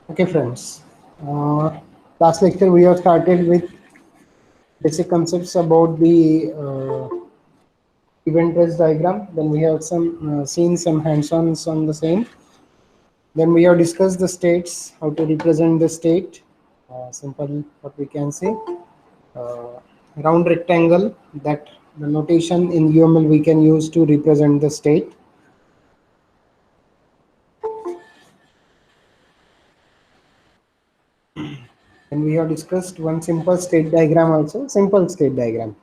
Okay, friends. Uh, Last lecture we have started with basic concepts about the event trace diagram. Then we have some seen some hands-ons on the same. Then we have discussed the states, how to represent the state. Simple, what we can say. Uh, Round rectangle, that the notation in UML we can use to represent the state. And we have discussed one simple state diagram also, simple state diagram.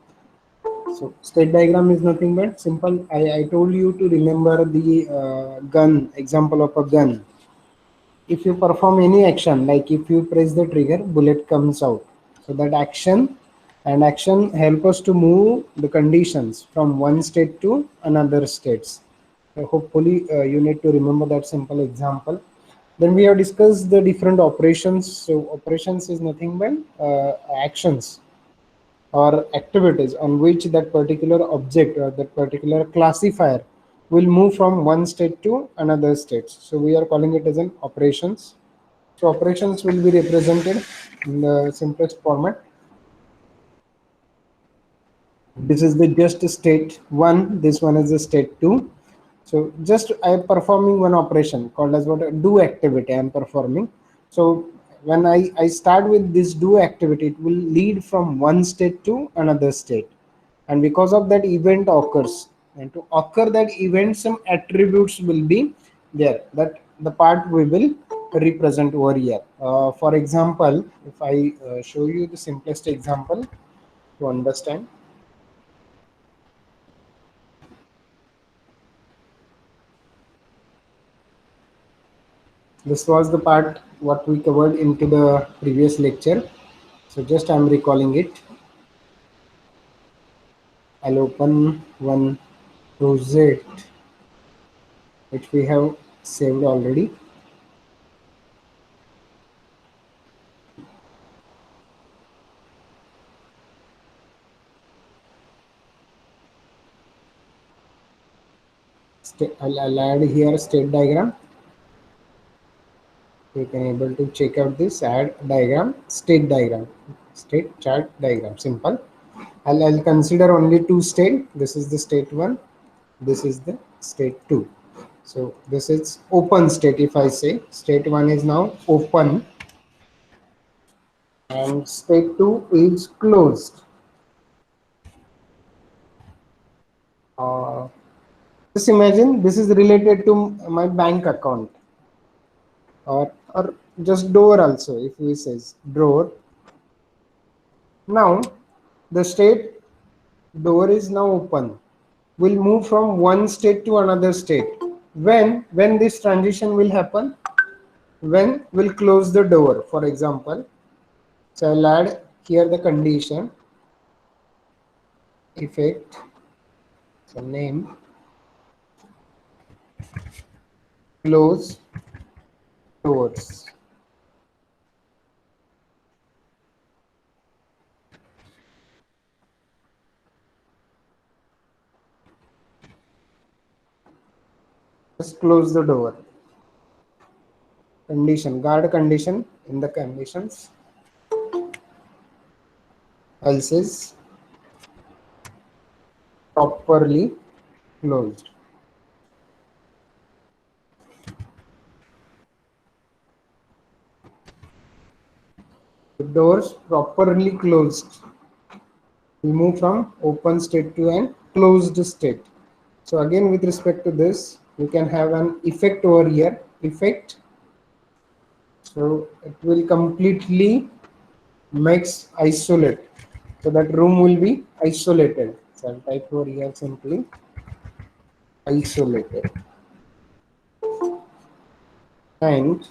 So state diagram is nothing but simple. I told you to remember the gun example of a gun. If you perform any action, like if you press the trigger, bullet comes out. So that action help us to move the conditions from one state to another states. So hopefully you need to remember that simple example. Then we have discussed the different operations. So operations is nothing but actions or activities on which that particular object or that particular classifier will move from one state to another state. So we are calling it as an operations. So operations will be represented in the simplest format. This is the just state one. This one is the state two. So just I am performing one operation called as what a do activity I am performing. So when I start with this do activity, it will lead from one state to another state. And because of that event occurs. And to occur that event, some attributes will be there. That the part we will represent over here. For example, if I show you the simplest example to understand. This was the part what we covered into the previous lecture. So just I'm recalling it. I'll open one project which we have saved already. I'll add here state diagram. You can able to check out this add diagram, state chart diagram. Simple. I'll consider only two state. This is the state one. This is the state two. So this is open state. If I say state one is now open and state 2 is closed. Uh, just imagine this is related to my bank account or just door also. If we says door, now the state door is now open, will move from one state to another state. When this transition will happen, when we'll close the door, for example. So I'll add here the condition effect, so name, close doors. Just close the door. Condition, guard condition in the conditions, else is properly closed. The doors properly closed. We move from open state to an closed state. So again, with respect to this, you can have an effect over here, effect. So it will completely makes isolate. So that room will be isolated. So I'll type over here simply isolated. And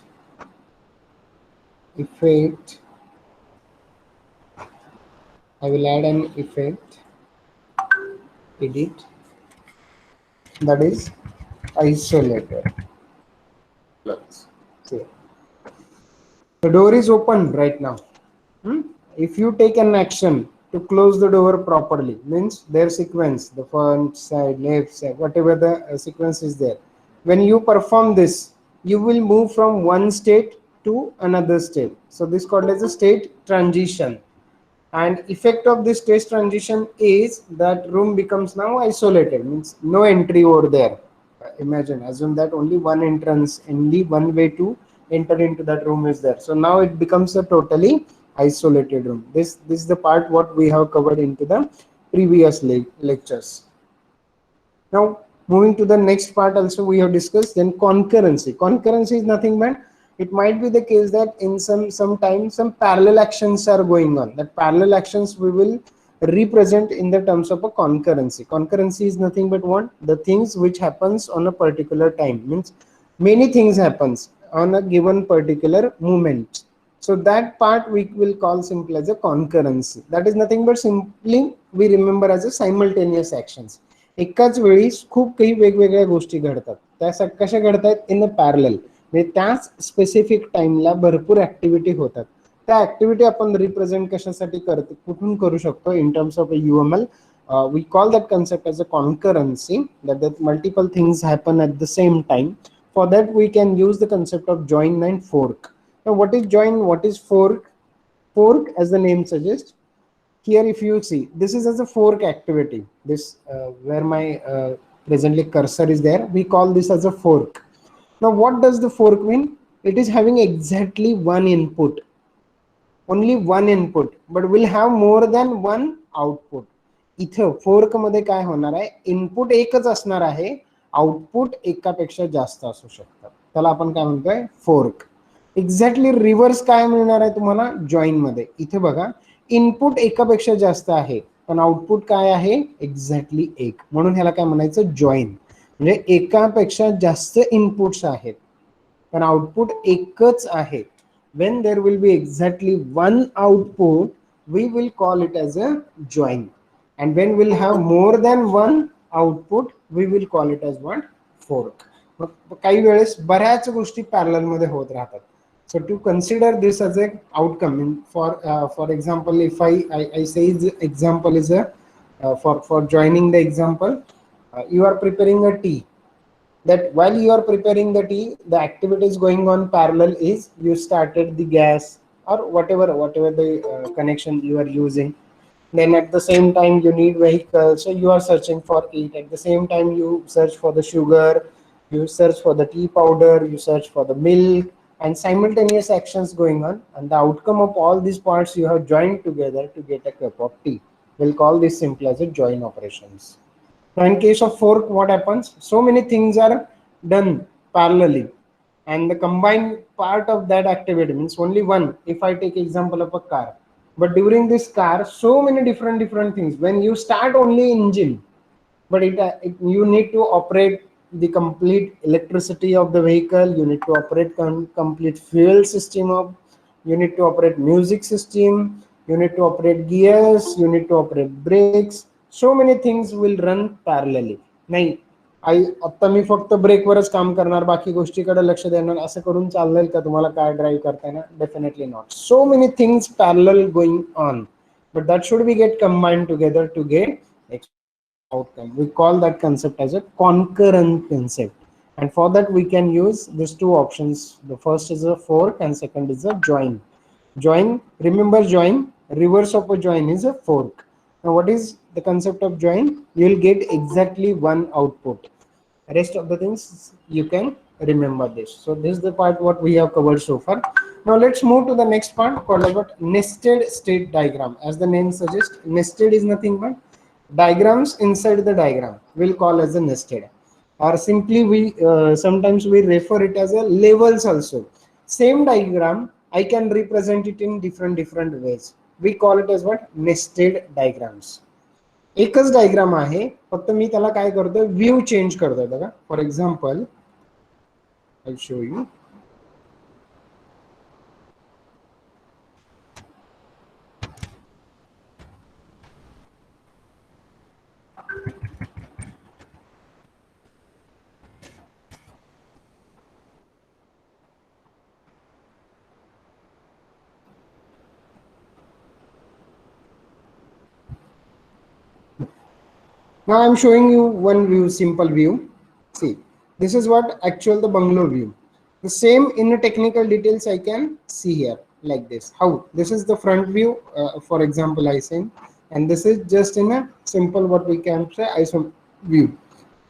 effect, I will add an effect, edit, that is isolated. Let's see. The door is open right now. If you take an action to close the door properly, means their sequence, the front side, left side, whatever the sequence is there. When you perform this, you will move from one state to another state. So this is called as a state transition. And effect of this state transition is that room becomes now isolated, means no entry over there. Imagine, assume that only one entrance, only one way to enter into that room is there. So now it becomes a totally isolated room. This is the part what we have covered into the previous lectures. Now moving to the next part, also we have discussed then concurrency. Concurrency is nothing but it might be the case that in sometimes some parallel actions are going on. That parallel actions we will represent in the terms of a concurrency. Concurrency is nothing but what? The things which happens on a particular time, means many things happens on a given particular moment. So that part we will call simply as a concurrency. That is nothing but simply we remember as a simultaneous actions. एकाच वेळी खूप काही वेगवेगळ्या गोष्टी घडतात. त्या कशा घडतात इन अ पॅरलल, म्हणजे त्याच स्पेसिफिक टाइमला भरपूर ऍक्टिव्हिटी होतात. त्या ऍक्टिव्हिटी आपण रिप्रेझेंट कशासाठी करतो, कुठून करू शकतो इन terms of UML. We call that concept as a concurrency, that multiple things happen at the same time. For that we can use the concept of join and fork. Now what is join, what is fork? Fork, as the name suggests, here if you see, this is as a fork activity. This where my presently cursor is there, we call this as a fork. Now what does the fork mean? It is having exactly one input, only one input, but will have more than one output. इथं fork मध्ये काय होणार आहे, input एकच असणार आहे, output एकापेक्षा जास्त असू शकतात. त्याला आपण काय म्हणतोय, फोर्क. एक्झॅक्टली रिव्हर्स काय मिळणार आहे तुम्हाला जॉईन मध्ये. इथे बघा, इनपुट एकापेक्षा जास्त आहे पण आउटपुट काय आहे, एक्झॅक्टली एक, म्हणून ह्याला काय म्हणायचं, जॉईन. म्हणजे एकापेक्षा जास्त इनपुट्स आहेत पण आउटपुट एकच आहे. When there will be exactly one output, we will call it as a join. And when we'll have more than one output, we will call it as what, fork. काही वेळेस बऱ्याच गोष्टी parallel मध्ये होत राहतात. So to consider this as a outcome, for example, if I say the example is a for joining the example, you are preparing a tea. That while you are preparing the tea, the activities going on parallel is you started the gas or whatever the connection you are using. Then at the same time you need vehicle, so you are searching for it. At the same time you search for the sugar, you search for the tea powder, you search for the milk, and simultaneous actions going on, and the outcome of all these parts you have joined together to get a cup of tea. We'll call this simply as a join operations. Now in case of fork, what happens? So many things are done parallelly, and the combined part of that activity means only one. If I take example of a car, but during this car, so many different things. When you start only engine, but you need to operate the complete electricity of the vehicle. You need to operate complete fuel system of. You need to operate music system. You need to operate gears. You need to operate brakes. So many things will run parallelly. नाही, आता मी फक्त ब्रेकवरच काम करणार, बाकी गोष्टीकडे लक्ष देणार, असं करून चालेल का तुम्हाला कार ड्राईव्ह करताना? Definitely not. So many things parallel going on, but that should be get combined together to get outcome. We call that concept as a concurrent concept, and for that we can use these two options. The first is a fork and second is a join. Join, remember join, reverse of a join is a fork. Now what is the concept of join? You will get exactly one output, rest of the things you can remember this. So this is the part what we have covered so far. Now let's move to the next part called about nested state diagram. As the name suggests, nested is nothing but diagrams inside the diagram. We'll call as a nested, or simply we sometimes we refer it as a levels also. Same diagram I can represent it in different ways. We call it as what? Nested diagrams. एकच diagram आहे, फक्त मी त्याला काय करतोय, view change करतोय बघा. For example I show you. Now I'm showing you one view, simple view. See, this is what actual the bungalow view. The same in the technical details I can see here like this. How? This is the front view, for example, I say, and this is just in a simple what we can say iso view.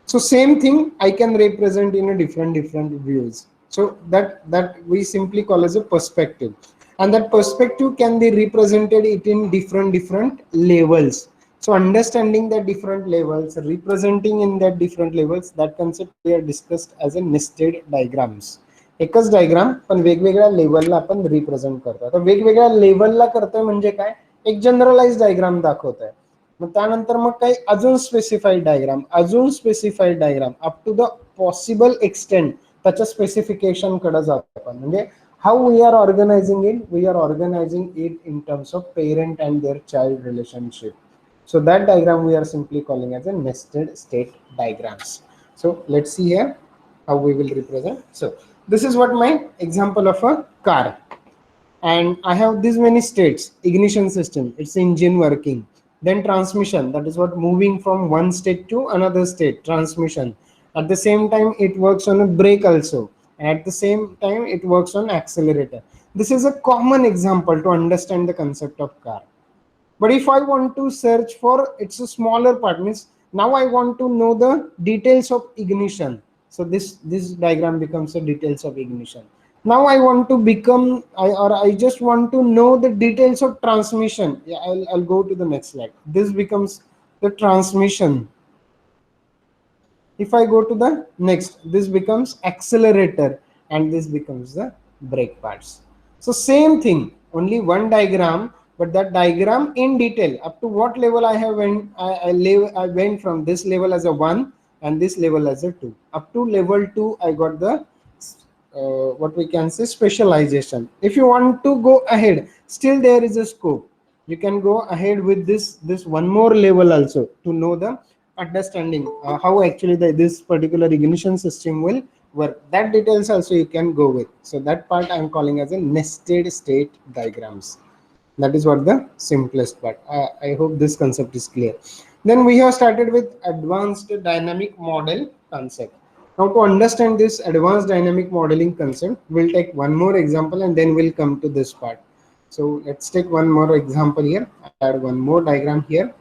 So same thing I can represent in a different views. So that we simply call as a perspective, and that perspective can be represented it in different levels. So understanding the different levels, representing in that different levels, that concept we are discussed as a nested diagrams. एकच diagram पण वेगवेगळ्या लेवलला आपण represent करतो. आता वेगवेगळ्या लेवलला करतोय म्हणजे काय, एक जनरलाइज डायग्राम दाखवतोय. मग त्यानंतर मग काही अजून specified diagram up to the possible extent त्याच्या स्पेसिफिकेशन कडे जातो आपण. म्हणजे how we are organising it, we are organising it in terms of parent and their child relationship. So that diagram we are simply calling as a nested state diagrams. So let's see here how we will represent. So this is what my example of a car, and I have these many states. Ignition system, it's engine working. Then transmission, that is what moving from one state to another state, transmission. At the same time it works on a brake also, and at the same time it works on accelerator. This is a common example to understand the concept of car. But if I want to search for, it's a smaller part, means now I want to know the details of ignition. So this diagram becomes the details of ignition. Now I want to become, I just want to know the details of transmission. Yeah, I'll go to the next slide. This becomes the transmission. If I go to the next, this becomes accelerator, and this becomes the brake parts. So same thing, only one diagram, but that diagram in detail up to what level I have went. I went from this level as a 1 and this level as a 2. Up to level 2 I got the what we can say specialization. If you want to go ahead, still there is a scope. You can go ahead with this one more level also to know the understanding how actually this particular ignition system will work. That details also you can go with. So that part I'm calling as a nested state diagrams. That is what the simplest part. I hope this concept is clear. Then we have started with advanced dynamic model concept. Now to understand this advanced dynamic modeling concept, we'll take one more example and then we'll come to this part. So let's take one more example here. Add one more diagram here.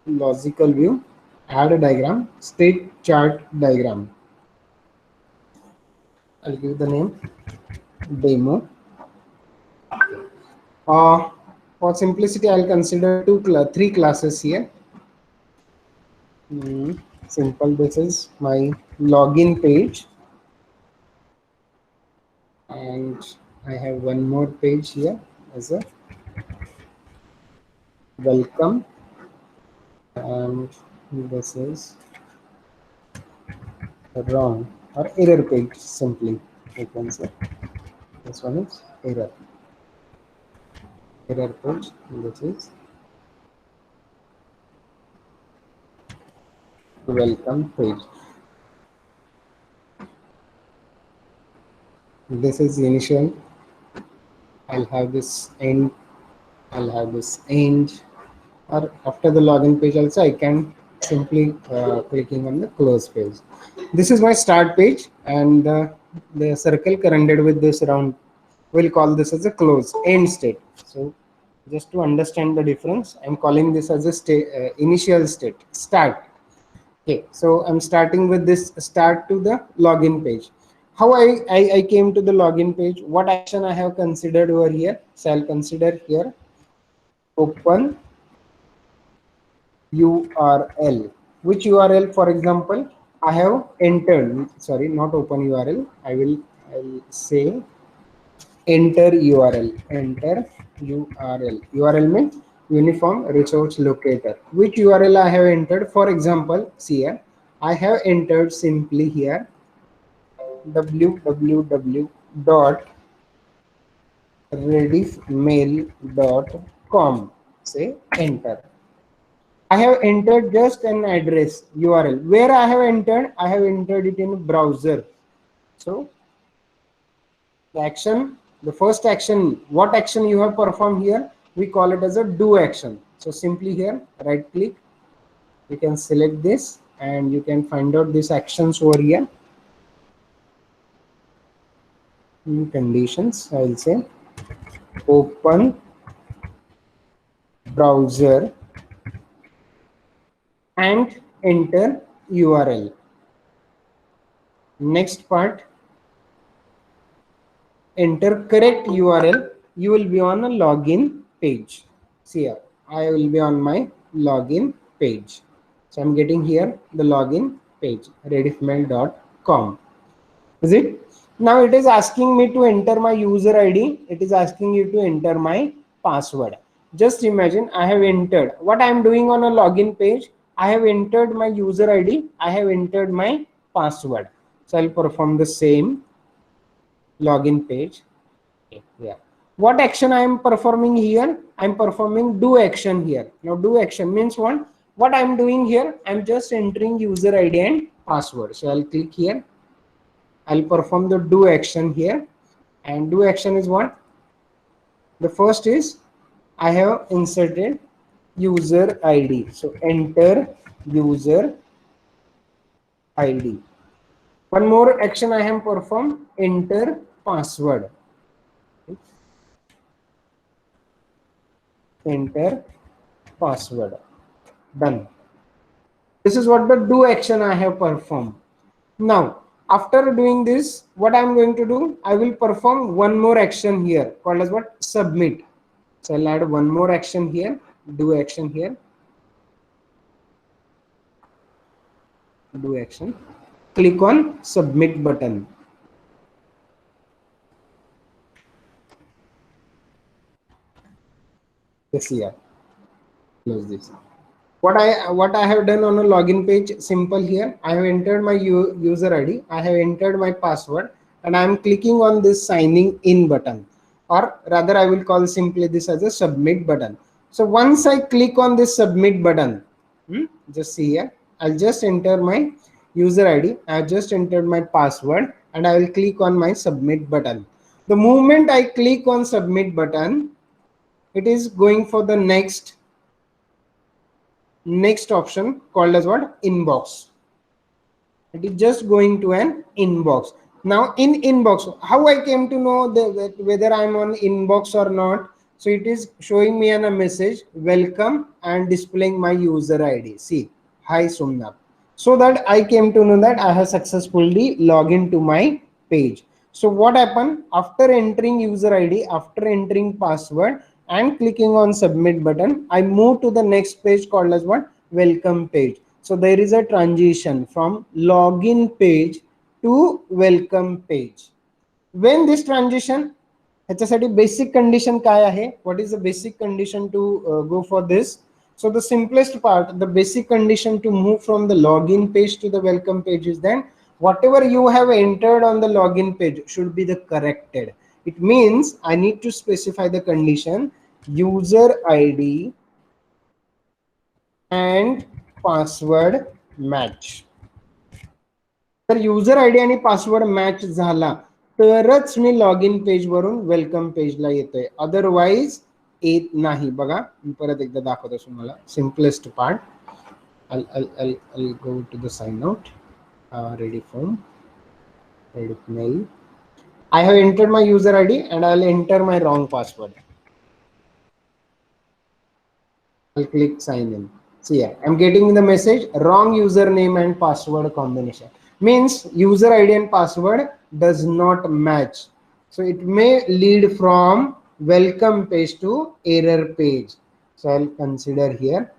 Logical view, add a diagram, state chart diagram. I'll give the name demo. For simplicity, I'll consider three classes here. Simple. This is my login page, and I have one more page here as a welcome, and this is wrong or error page. Simply, I can say this one is error page. This is welcome page. This is initial. I'll have this end. I'll have this end. Or after the login page also, I can simply clicking on the close page. This is my start page, and the circle surrounded with this round, we'll call this as a close end state. So just to understand the difference, I'm calling this as a state, initial state, start. Okay, so I'm starting with this start to the login page. how I came to the login page, what action I have considered over here. So I'll consider here open URL. Which URL? For example, I have entered, sorry, not open URL. I'll say enter URL. Enter URL. URL means uniform resource locator. Which URL I have entered? For example, see here, I have entered simply here www.rediffmail.com. Say enter. I have entered just an address URL. Where I have entered? I have entered it in browser. So the action, the first action, what action you have performed here? We call it as a do action. So simply here, right click, you can select this and you can find out these actions over here. In conditions, I will say open browser and enter URL. Next part, enter correct URL. You will be on a login page. See here, I will be on my login page. So I'm getting here the login page, rediffmail.com. Is it? Now it is asking me to enter my user ID. It is asking you to enter my password. Just imagine I have entered. What I am doing on a login page, I have entered my user ID. I have entered my password. So I'll perform the same login page. Yeah. What action I am performing here? I'm performing do action here. Now do action means what? What I'm doing here, I'm just entering user ID and password. So I'll click here. I'll perform the do action here, and do action is what? The first is I have inserted user ID. So enter user ID. One more action I have performed, enter password. Enter password. Done. This is what the do action I have performed. Now, after doing this, what I'm going to do, I will perform one more action here called as what? Submit. So I'll add one more action here, do action here, do action. Click on submit button. Yes, here. Close this. What I have done on a login page, simple here. I have entered my user ID, I have entered my password, and I am clicking on this signing in button, or rather I will call simply this as a submit button. So once I click on this submit button, just see here, I'll just enter my user ID, I have just entered my password, and I will click on my submit button. The moment I click on submit button, it is going for the next option called as what? Inbox. It is just going to an inbox. Now in inbox, how I came to know that whether I'm on inbox or not? So it is showing me a message, welcome, and displaying my user ID. See, hi Sumna. So that I came to know that I have successfully logged into my page. So what happened after entering user ID, after entering password and clicking on submit button, I move to the next page called as what? Welcome page. So there is a transition from login page to welcome page. When this transition, ह्याच्यासाठी basic condition काय आहे? What is the basic condition to go for this? So the simplest part, the basic condition to move from the login page to the welcome page is then whatever you have entered on the login page should be the corrected. It means I need to specify the condition user ID and password match. तर user ID आणि password match झाला तरच मी log in page वरून welcome पेजला येतोय, otherwise येत नाही. बघा मी परत एकदा दाखवतो तुम्हाला simplest part. I'll go to the sign out, ready form, ready mail. I have entered my user ID and I'll enter my wrong password. I'll click sign in. See here, I'm getting the message wrong username and password combination. Means user ID and password does not match. So it may lead from welcome page to error page. So I'll consider here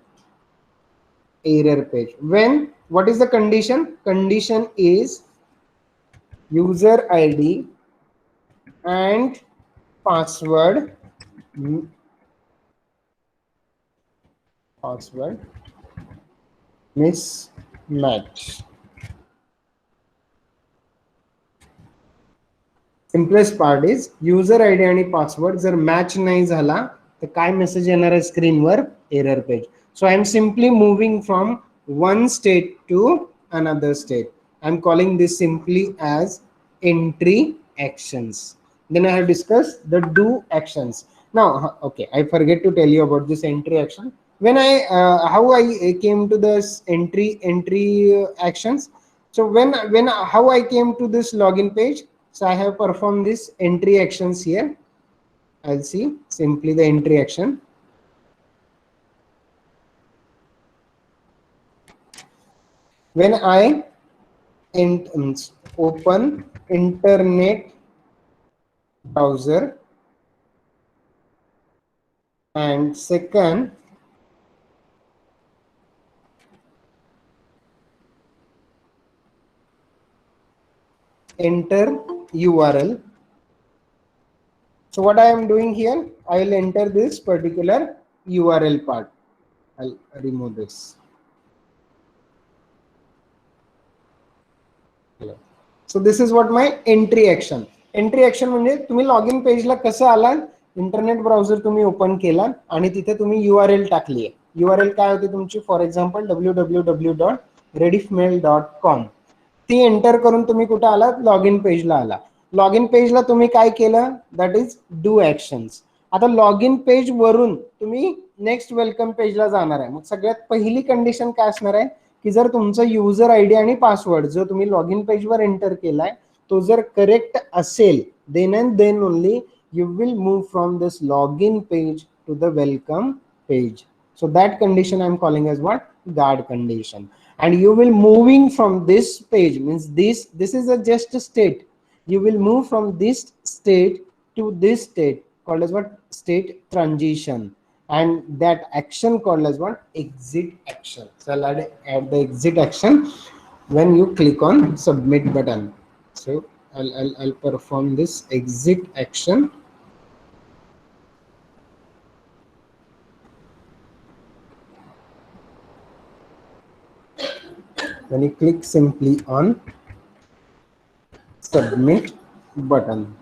error page. When, what is the condition? Condition is user ID and password password mismatch. Simplest part is user ID आणि password जर match नाही झाला तर काय message येणार आहे स्क्रीनवर? Error page. So I am simply moving from one state to another state. I am calling this simply as entry actions. Then I have discussed the do actions. Now okay, I forget to tell you about this entry action. When I how I came to this entry actions. So when how I came to this login page. So I have performed this entry actions here. I'll see simply the entry action. When I open internet browser, and second enter URL. So what I am doing here, I will enter this particular URL part. I'll remove this. So this is what my entry action. Entry action म्हणजे तुम्ही login पेजला कसं आला, internet browser तुम्ही open केला आणि तिथे तुम्ही URL टाकली आहे. URL काय होती तुमची? For example www.rediffmail.com. ती एंटर करून तुम्ही कुठे आलात? लॉगिन पेजला आला. लॉगिन पेजला तुम्ही काय केलं? That is do actions. आता लॉगिन पेज वरून तुम्ही नेक्स्ट वेलकम पेजला जाणार आहे. मग सगळ्यात पहिली कंडिशन काय असणार आहे की जर तुमचा युजर आयडी आणि पासवर्ड जो तुम्ही लॉगिन पेजवर एंटर केलाय तो जर करेक्ट असेल, then and then only you will move from this login page to the welcome page. So that condition I am calling as what? Guard condition. And you will moving from this page, means this is a just a state. You will move from this state to this state called as what? State transition. And that action called as what? Exit action. So I'll add the exit action when you click on submit button. So I'll perform this exit action. When you click simply on submit button,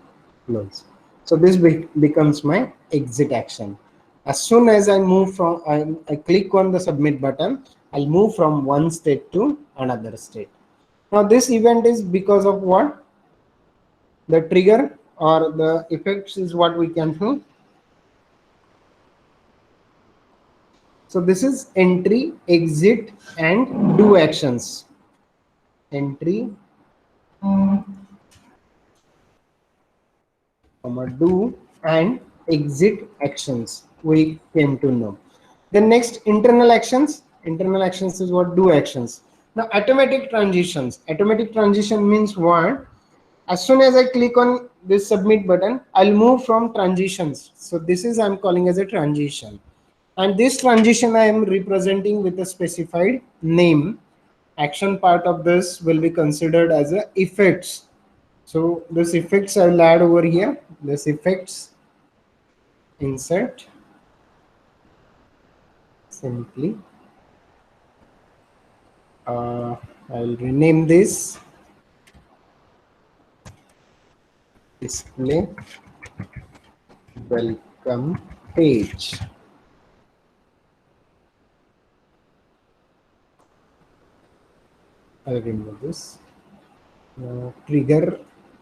close. So this becomes my exit action. As soon as I move from I click on the submit button, I'll move from one state to another state. Now this event is because of what? The trigger or the effects is what we can do. So this is entry, exit, and do actions. Entry, do, and exit actions we came to know. The next internal actions. Internal actions is what? Do actions. Now automatic transitions. Automatic transition means what? As soon as I click on this submit button, I'll move from transitions. So this is I'm calling as a transition. And this transition I am representing with a specified name. Action part of this will be considered as a effects. So this effects I will add over here. This effects, insert, simply. I'll rename this display welcome page. I'll remove this. Trigger,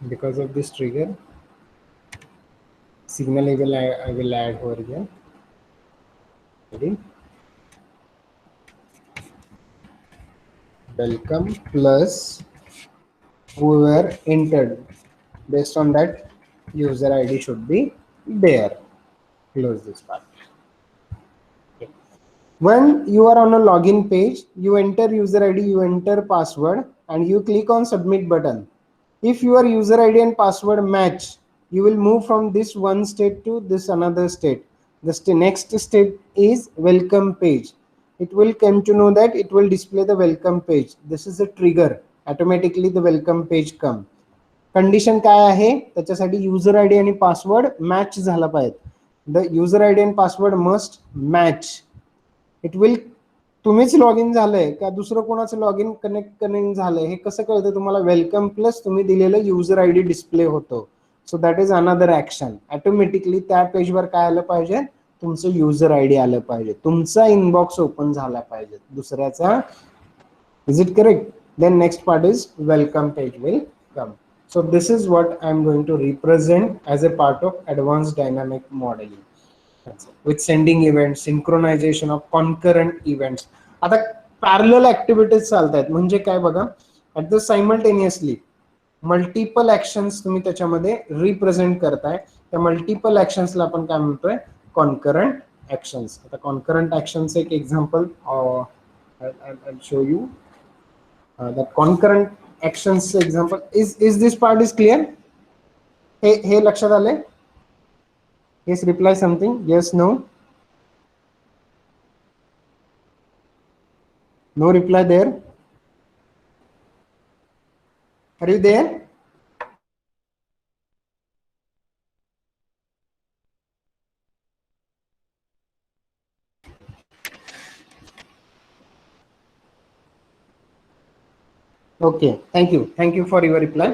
because of this trigger, signal I will add over here. Ready? Welcome plus whoever entered. Based on that, user ID should be there. Close this part. Okay. When you are on a login page, you enter user ID, you enter password, and you click on submit button. If your user ID and password match, you will move from this one state to this another state. The next state is welcome page. It will come to know that it will display the welcome page. This is a trigger. Automatically the welcome page come. Condition काय आहे, त्याच्यासाठी user ID आणि password match झाला पाहिजे. The user ID and password must match. It will, तुम्हीच log in झालंय का दुसरं कोणाचं लॉग इन कनेक्ट झालंय हे कसं कळतं तुम्हाला? वेलकम प्लस तुम्ही दिलेलं युजर आयडी डिस्प्ले होतो. सो that is another action. Automatically त्या पेजवर काय आलं पाहिजे? तुमचं युजर आयडी आलं पाहिजे, तुमचा इनबॉक्स ओपन झाला पाहिजे, दुसऱ्याचा. Is it correct? Then next part is welcome page will come. So this is what I'm going to represent as a part of advanced dynamic modeling. With sending events, synchronization of concurrent events. आता parallel activities चालतात म्हणजे काय बघा, at the simultaneously multiple actions तुम्ही त्याच्यामध्ये represent करताय. त्या multiple ऍक्शन्सला आपण काय म्हणतोय? Concurrent actions. आता कॉन्करंट ऍक्शन्स एक example I'll show you. The concurrent actions example is this part is clear? हे लक्षात आले? Yes, reply something. Yes, no. No reply there. Are you there? Okay, thank you for your reply.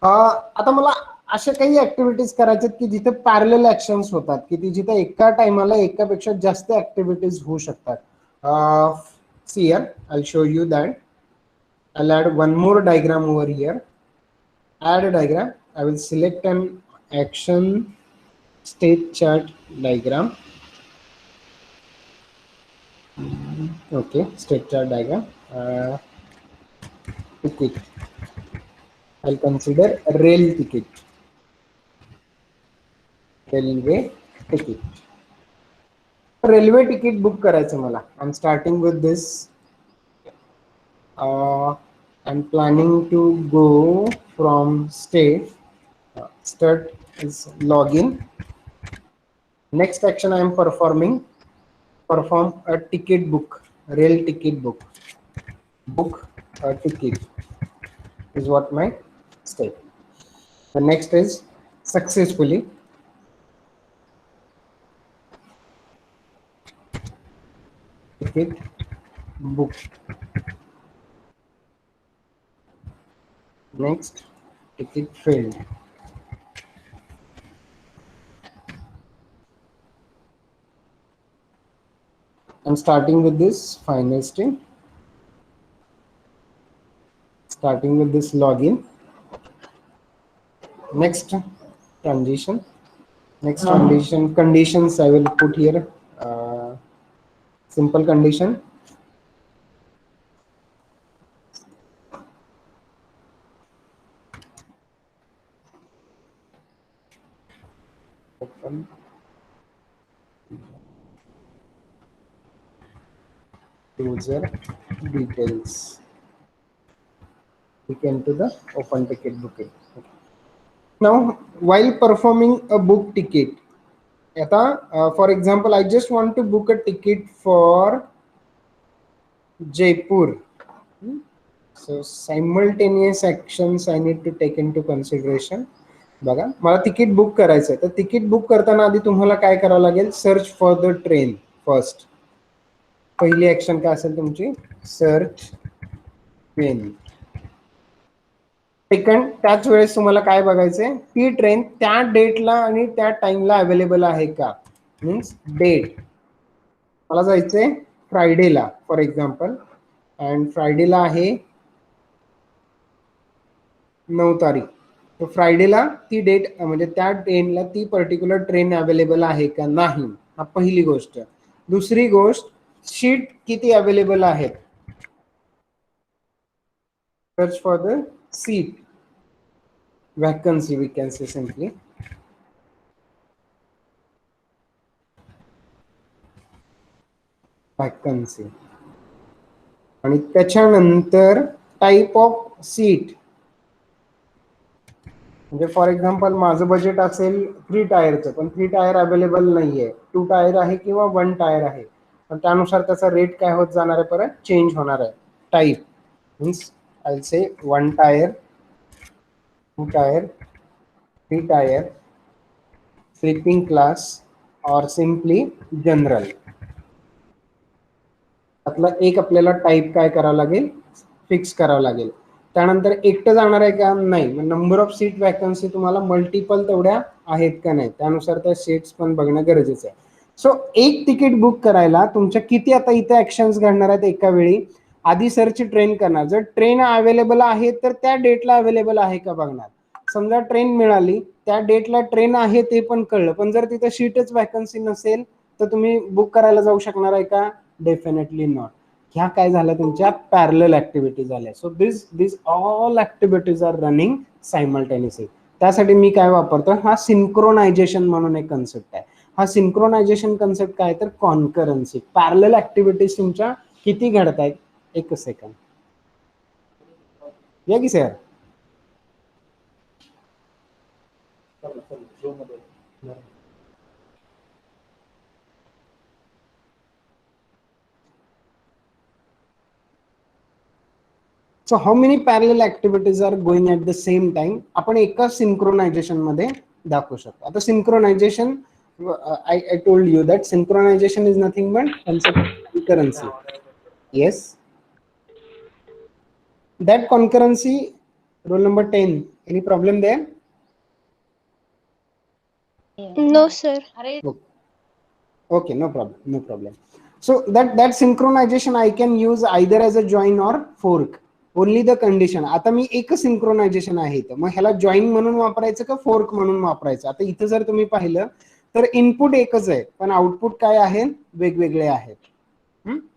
आता मला अशा काही activities करायच्यात की जिथे parallel actions होतात, की जिथे एका टाइमाला एकापेक्षा जास्त ऍक्टिव्हिटीज होऊ शकतात. See here, I will show you that. I'll add one more diagram over here. Add a diagram. I will select an action state chart diagram. Okay, state chart diagram. Ticket. I'll consider rail ticket. Railway ticket. Railway ticket book करायचं मला. I am starting with this. I'm planning to go from state. Start is login. Next action I am performing. Perform a ticket book. Rail ticket book. Book a ticket is what my step. The next is successfully ticket book. Next, ticket failed. I'm starting with this final string. Starting with this login. Next transition. Next transition conditions I will put here. Simple condition. Open user details. We came to the open ticket booking. Now, while performing a book ticket, for example, I just want to book a ticket for Jaipur. So simultaneous actions I need to take into consideration. बघा, मला ticket book करायचं आहे, तर ticket book करताना आधी तुम्हाला काय करावं लागेल? Search for the train first. पहिली ऍक्शन काय असेल तुमची? Search train. सेकंड, त्याच वेळेस तुम्हाला काय बघायचंय? ती ट्रेन त्या डेटला आणि त्या टाइमला अवेलेबल आहे का? Means date. मला जायचंय फ्रायडेला फॉर एक्झाम्पल, अँड फ्रायडेला आहे 9 तारीख. तर फ्रायडेला ती डेट म्हणजे त्या ट्रेनला ती पर्टिक्युलर ट्रेन अवेलेबल आहे का नाही, हा पहिली गोष्ट. दुसरी गोष्ट, सीट किती अवेलेबल आहेत? Search for the seat vacancy, we can say simply. Vacancy. आणि त्याच्यानंतर टाइप ऑफ सीट. म्हणजे फॉर एक्झाम्पल माझं बजेट असेल 3 टायरचं, पण 3 टायर अवेलेबल नाहीये, 2 टायर आहे किंवा 1 टायर आहे, पण त्यानुसार त्याचा रेट काय होत जाणार आहे, परत चेंज होणार आहे. टाईप मीन्स आय से 1 tyre, 2 tyre, 3 tyre, sleeping class और सिम्पली जनरल. त्यातला एक आपल्याला टाईप काय करावं लागेल, फिक्स करावं लागेल. त्यानंतर एकटं जाणार आहे का, नाही. नंबर ऑफ सीट वॅकन्सी तुम्हाला मल्टिपल तेवढ्या आहेत का नाही, त्यानुसार त्या सीट्स पण बघणं गरजेचं आहे. सो एक तिकीट बुक करायला तुमच्या किती आता इथे ऍक्शन्स घडणार आहेत एका वेळी. आधी सर्च ट्रेन करणार, जर ट्रेन अवेलेबल आहे तर त्या डेटला अवेलेबल आहे का बघणार. समजा ट्रेन मिळाली, त्या डेटला ट्रेन आहे ते पण कळलं, पण जर तिथे सीटच वॅकन्सी नसेल तर तुम्ही बुक करायला जाऊ शकणार आहे का, डेफिनेटली नॉट. ह्या काय झाल्या, तुमच्या पॅरलल ऍक्टिव्हिटी झाल्या. So this all activities are running simultaneously. त्यासाठी मी काय वापरतो, हा सिंक्रोनायझेशन म्हणून एक कन्सेप्ट आहे. हा सिंक्रोनायझेशन कन्सेप्ट काय तर कॉन्करन्सी, पॅरलल ऍक्टिव्हिटीज तुमच्या किती घडतायत. एकच सेकंड या की sir. So how many parallel activities are going at the same time, आपण एका सिंक्रोनायझेशन मध्ये दाखवू शकतो. आता synchronisation, I told you that synchronization is nothing but concept of concurrency. Yes, that concurrency, roll number 10, any problem there? No, sir. Okay, no problem, no problem. So that synchronization I can use either as a join or fork. Only the condition. आता मी एकच synchronisation आहे, मग ह्याला join म्हणून वापरायचं का fork म्हणून वापरायचं. आता इथं जर तुम्ही पाहिलं तर इनपुट एकच आहे, पण आउटपुट काय आहे, वेगवेगळे आहेत.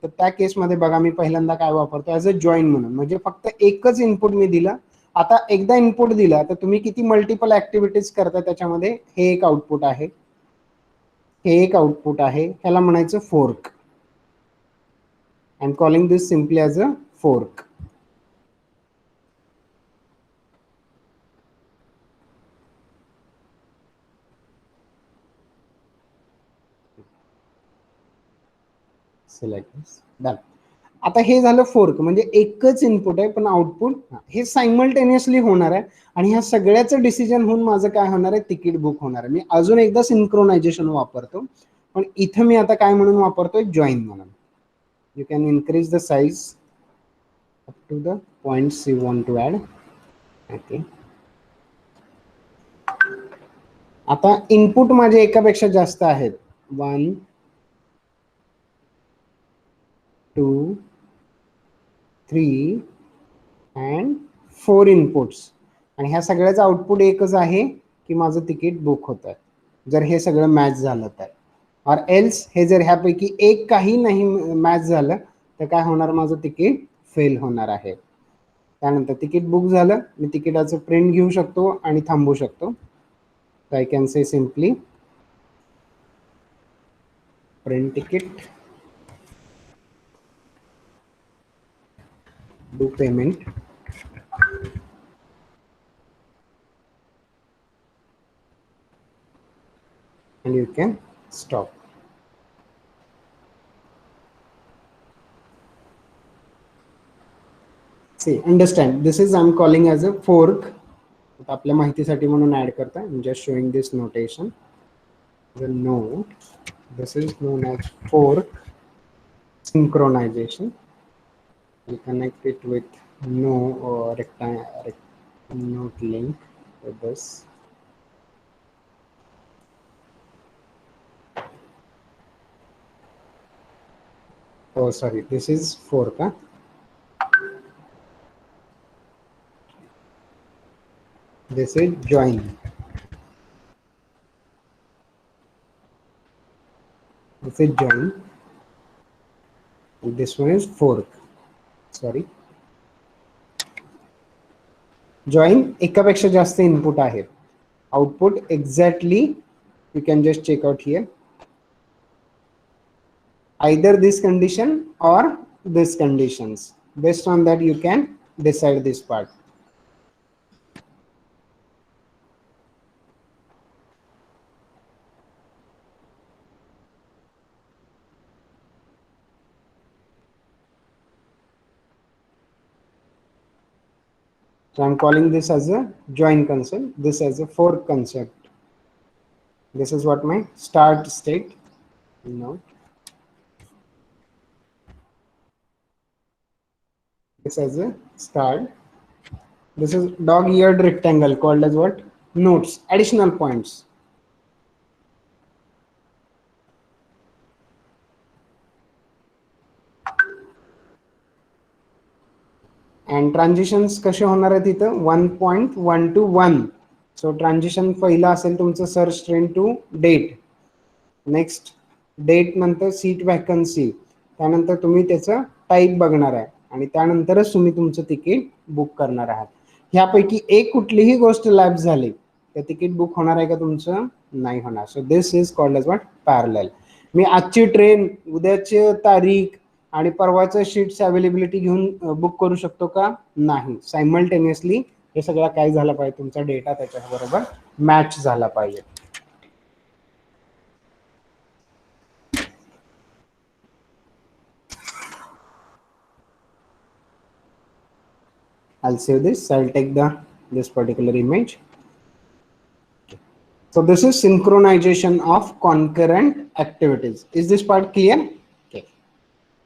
तर त्या केसमध्ये बघा, मी पहिल्यांदा काय वापरतो, ऍज अ जॉईन म्हणून. म्हणजे फक्त एकच इनपुट मी दिलं. आता एकदा इनपुट दिला तर तुम्ही किती मल्टिपल ऍक्टिव्हिटीज करता त्याच्यामध्ये, हे एक आउटपुट आहे, हे एक आउटपुट आहे, ह्याला म्हणायचं fork. I am calling this simply as a fork. Select done. आता हे झालं फोर्क, म्हणजे एकच इनपुट आहे पण आउटपुट हे सायमल्टेनियसली होणार आहे. आणि ह्या सगळ्याचं डिसिजन होऊन माझं काय होणार आहे, तिकीट बुक होणार आहे. मी अजून एकदा सिंक्रोनायझेशन वापरतो, पण इथं मी आता काय म्हणून वापरतोय, जॉईन म्हणून. You can increase the size up to the points you want to add. Okay, आता इनपुट माझे एकापेक्षा जास्त आहेत, 1 2 3 अँड 4 इनपुट्स, आणि ह्या सगळ्याचं आउटपुट एकच आहे की माझं तिकीट बुक होत आहे, जर हे सगळं मॅच झालं तर. और एल्स हे जर ह्यापैकी एक काही नाही मॅच झालं तर काय होणार, माझं तिकीट फेल होणार आहे. त्यानंतर तिकीट बुक झालं, मी तिकिटाचं प्रिंट घेऊ शकतो आणि थांबू शकतो. I can say simply print ticket, do payment, and you can stop. See, understand, this is I'm calling as a fork. आपल्या माहितीसाठी म्हणून ऍड करता, I'm just showing this notation. The note, this is known as fork synchronization. We connect it with no note link with this. Oh, sorry, this is fork. This is join. This is join. This one is fork. Sorry. Join एकापेक्षा जास्त input आहेत, output exactly you can just check out here, either this condition or this conditions. Based on that you can decide this part. So I'm calling this as a join concept, this as a fork concept. This is what my start state. Now this as a start. This is dog-eared rectangle called as what? Nodes, additional points. And transitions कसे होणार आहेत इथं 1.1 to 1. So transition पहिला असेल तुमचं search train to date, next date नंतर seat vacancy, त्यानंतर तुम्ही त्याचं टाईप बघणार आहे आणि त्यानंतरच तुम्ही तुमचं तिकीट बुक करणार आहात. ह्यापैकी एक कुठलीही गोष्ट लॅप्स झाली तर तिकीट बुक होणार आहे का तुमचं? नाही होणार. So this is called as what? Parallel. मी आजची ट्रेन, उद्याची तारीख आणि परवाचं शीट्स अवेलेबिलिटी घेऊन बुक करू शकतो का? नाही. सायमल्टेनियसली हे सगळं काय झालं पाहिजे, तुमचा डेटा त्याच्याबरोबर मॅच झाला पाहिजे. I'll save this. I'll take this particular image. So this is synchronization of concurrent activities. Is this part clear? Okay.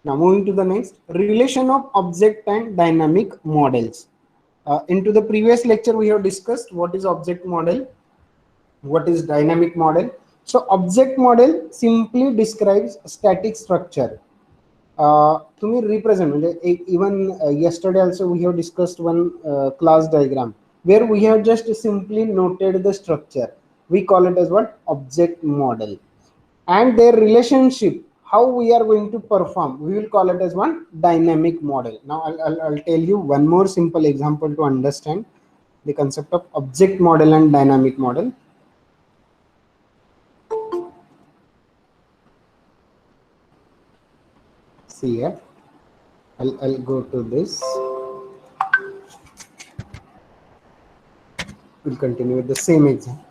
Now moving to the next, relation of object and dynamic models. Into the previous lecture we have discussed what is object model, what is dynamic model. So object model simply describes static structure. तुम्ही represent म्हणजे even yesterday also we have discussed one class diagram where we have just simply noted the structure. We call it as what? Object model. And their relationship, how we are going to perform, we will call it as one dynamic model. Now I'll tell you one more simple example to understand the concept of object model and dynamic model. See here, I'll go to this. We'll continue with the same example.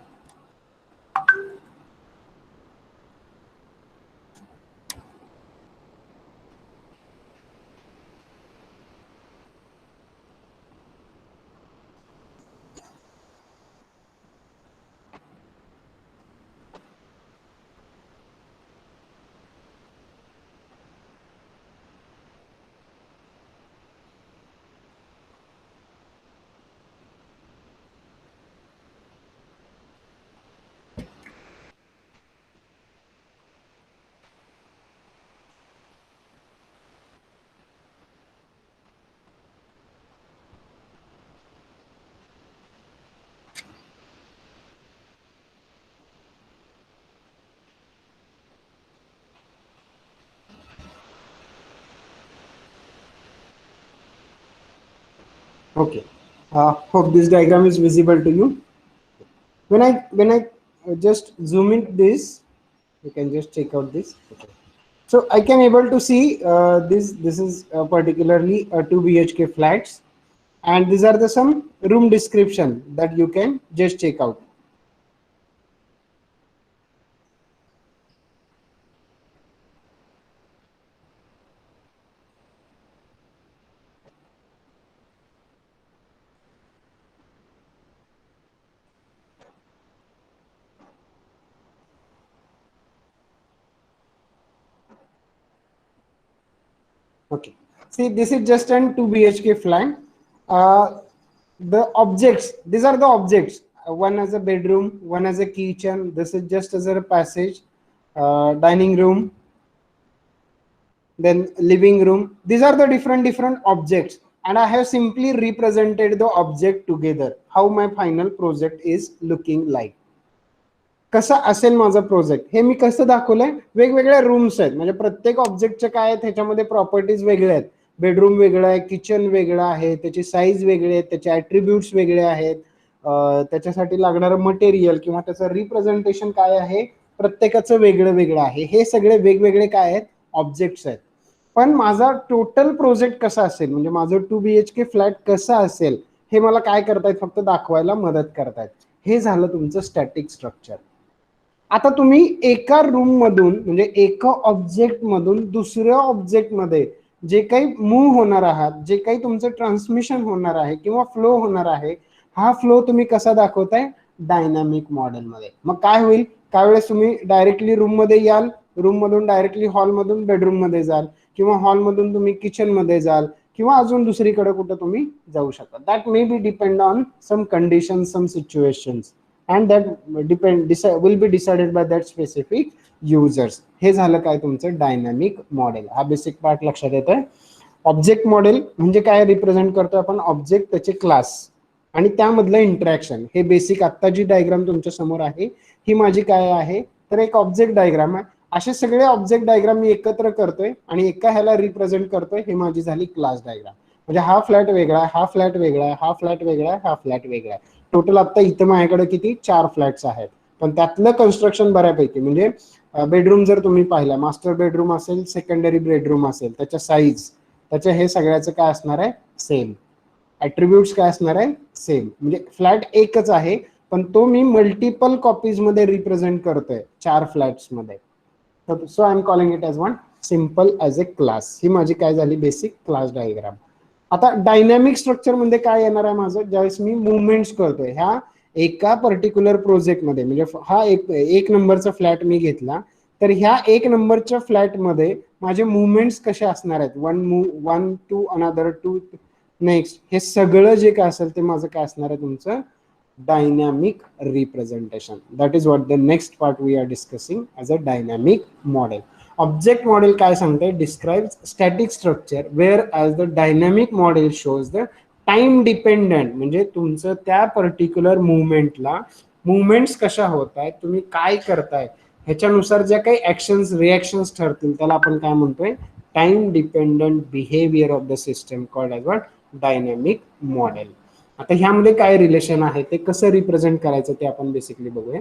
Okay, hope this diagram is visible to you. When I just zoom in this, you can just check out this. Okay. So I can able to see this is particularly a 2 BHK flats, and these are the some room description that you can just check out. Okay, see this is just an 2 BHK flat. The objects, these are the objects. One as a bedroom, one as a kitchen. This is just as a passage, dining room, then living room. These are the different objects, and I have simply represented the object together. How my final project is looking like. कसा असेल माझा project हे मी कसं दाखवलंय, वेगवेगळ्या rooms आहेत, म्हणजे प्रत्येक ऑब्जेक्टचे काय आहेत ह्याच्यामध्ये प्रॉपर्टीज वेगळ्या आहेत. बेडरूम वेगळं आहे, किचन वेगळं आहे, त्याची साईज वेगळे आहेत, त्याचे ॲट्रिब्यूट्स वेगळे आहेत, त्याच्यासाठी लागणारं मटेरियल किंवा त्याचं रिप्रेझेंटेशन काय आहे प्रत्येकाचं वेगळं वेगळं आहे. हे सगळे वेगवेगळे काय आहेत? ऑब्जेक्ट्स आहेत. पण माझा टोटल प्रोजेक्ट कसा असेल, म्हणजे माझं 2 BHK फ्लॅट कसा असेल हे मला काय करतायत, फक्त दाखवायला मदत करतायत. हे झालं तुमचं स्टॅटिक स्ट्रक्चर. आता तुम्ही एका रूम मधून म्हणजे एका ऑब्जेक्ट मधून दुसऱ्या ऑब्जेक्ट मध्ये जे काही मूव्ह होणार आहात, जे काही तुमचं ट्रान्समिशन होणार आहे किंवा फ्लो होणार आहे, हा फ्लो तुम्ही कसा दाखवताय, डायनामिक मॉडेलमध्ये. मग काय होईल, त्यावेळेस तुम्ही डायरेक्टली रूम मध्ये याल, रूम मधून डायरेक्टली हॉलमधून बेडरूम मध्ये जाल, किंवा हॉलमधून तुम्ही किचन मध्ये जाल, किंवा अजून दुसरीकडे कुठं तुम्ही जाऊ शकता. That may be depend on some condition, some situations, and that will be decided by that specific users. हे झालं काय तुमचं डायनामिक मॉडेल. हा बेसिक पार्ट लक्षात येतोय. ऑब्जेक्ट मॉडेल म्हणजे काय रिप्रेझेंट करतो आपण, ऑब्जेक्ट, त्याचे क्लास आणि त्यामधलं इंटरॅक्शन. हे बेसिक आत्ता जी डायग्राम तुमच्या समोर आहे ही माझी काय आहे, तर एक ऑब्जेक्ट डायग्राम आहे. असे सगळे ऑब्जेक्ट डायग्राम मी एकत्र करतोय आणि एका ह्याला रिप्रेझेंट करतोय. हे माझी झाली क्लास डायग्राम. म्हणजे हा फ्लॅट वेगळा, हा फ्लॅट वेगळा, हा फ्लॅट वेगळा, हा फ्लॅट वेगळा. टोटल आता इथं माझ्याकडे किती, 4 फ्लॅट्स आहेत. पण त्यातलं कन्स्ट्रक्शन बऱ्यापैकी, म्हणजे बेडरूम जर तुम्ही पाहिला, मास्टर बेडरूम असेल, सेकंडरी बेडरूम असेल, त्याच्या साईज, त्याच्या हे सगळ्याचं काय असणार आहे, सेम. ॲट्रिब्यूट्स काय असणार आहे, सेम. म्हणजे फ्लॅट एकच आहे, पण तो मी मल्टिपल कॉपीज मध्ये रिप्रेझेंट करतोय 4 फ्लॅट्स मध्ये. So I am calling it as one simple as a class. ही माझी काय झाली, बेसिक क्लास डायग्राम. आता डायनॅमिक स्ट्रक्चर म्हणजे काय येणार आहे माझं, ज्यावेळेस मी मुवमेंट्स करतोय ह्या एका पर्टिक्युलर प्रोजेक्टमध्ये, म्हणजे हा एक नंबरचा फ्लॅट मी घेतला, तर ह्या एक नंबरच्या फ्लॅटमध्ये माझे मुवमेंट्स कसे असणार आहेत, one to another to next, हे सगळं जे काय असेल ते माझं काय असणार आहे, तुमचं dynamic representation. That is what the next part we are discussing as a dynamic model. Object model काय सांगते, describes static structure whereas the dynamic model shows the time dependent, म्हणजे तुमचं त्या पर्टिक्युलर मुवमेंटला मुवमेंट्स कशा होत आहेत, तुम्ही काय करताय, ह्याच्यानुसार ज्या काही ऍक्शन्स रिॲक्शन्स ठरतील त्याला आपण काय म्हणतोय, time dependent behaviour of the system called as what, dynamic model. आता ह्यामध्ये काय रिलेशन आहे, ते कसं रिप्रेझेंट करायचं ते आपण बेसिकली बघूया.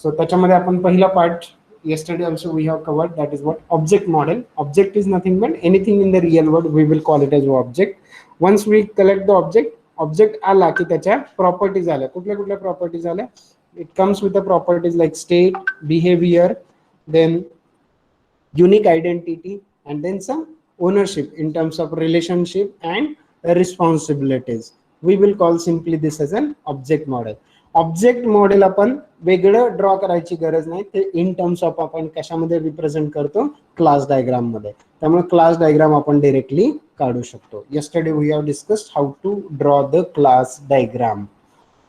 सो त्याच्यामध्ये आपण पहिला part, yesterday also we have covered, that is what object model. Object is nothing but anything in the real world, we will call it as object. Once we collect the object, object आला की त्याच्या properties आल्या. कुठल्या कुठल्या properties आल्या, it comes with the properties like state, behavior, then unique identity, and then some ownership in terms of relationship and responsibilities. We will call simply this as an object model. Object model आपण वेगळं draw करायची गरज नाही, ते इन terms of आपण कशामध्ये represent करतो, class diagram मध्ये. त्यामुळे क्लास डायग्राम आपण डायरेक्टली काढू शकतो. yesterday we have discussed how to draw the class diagram.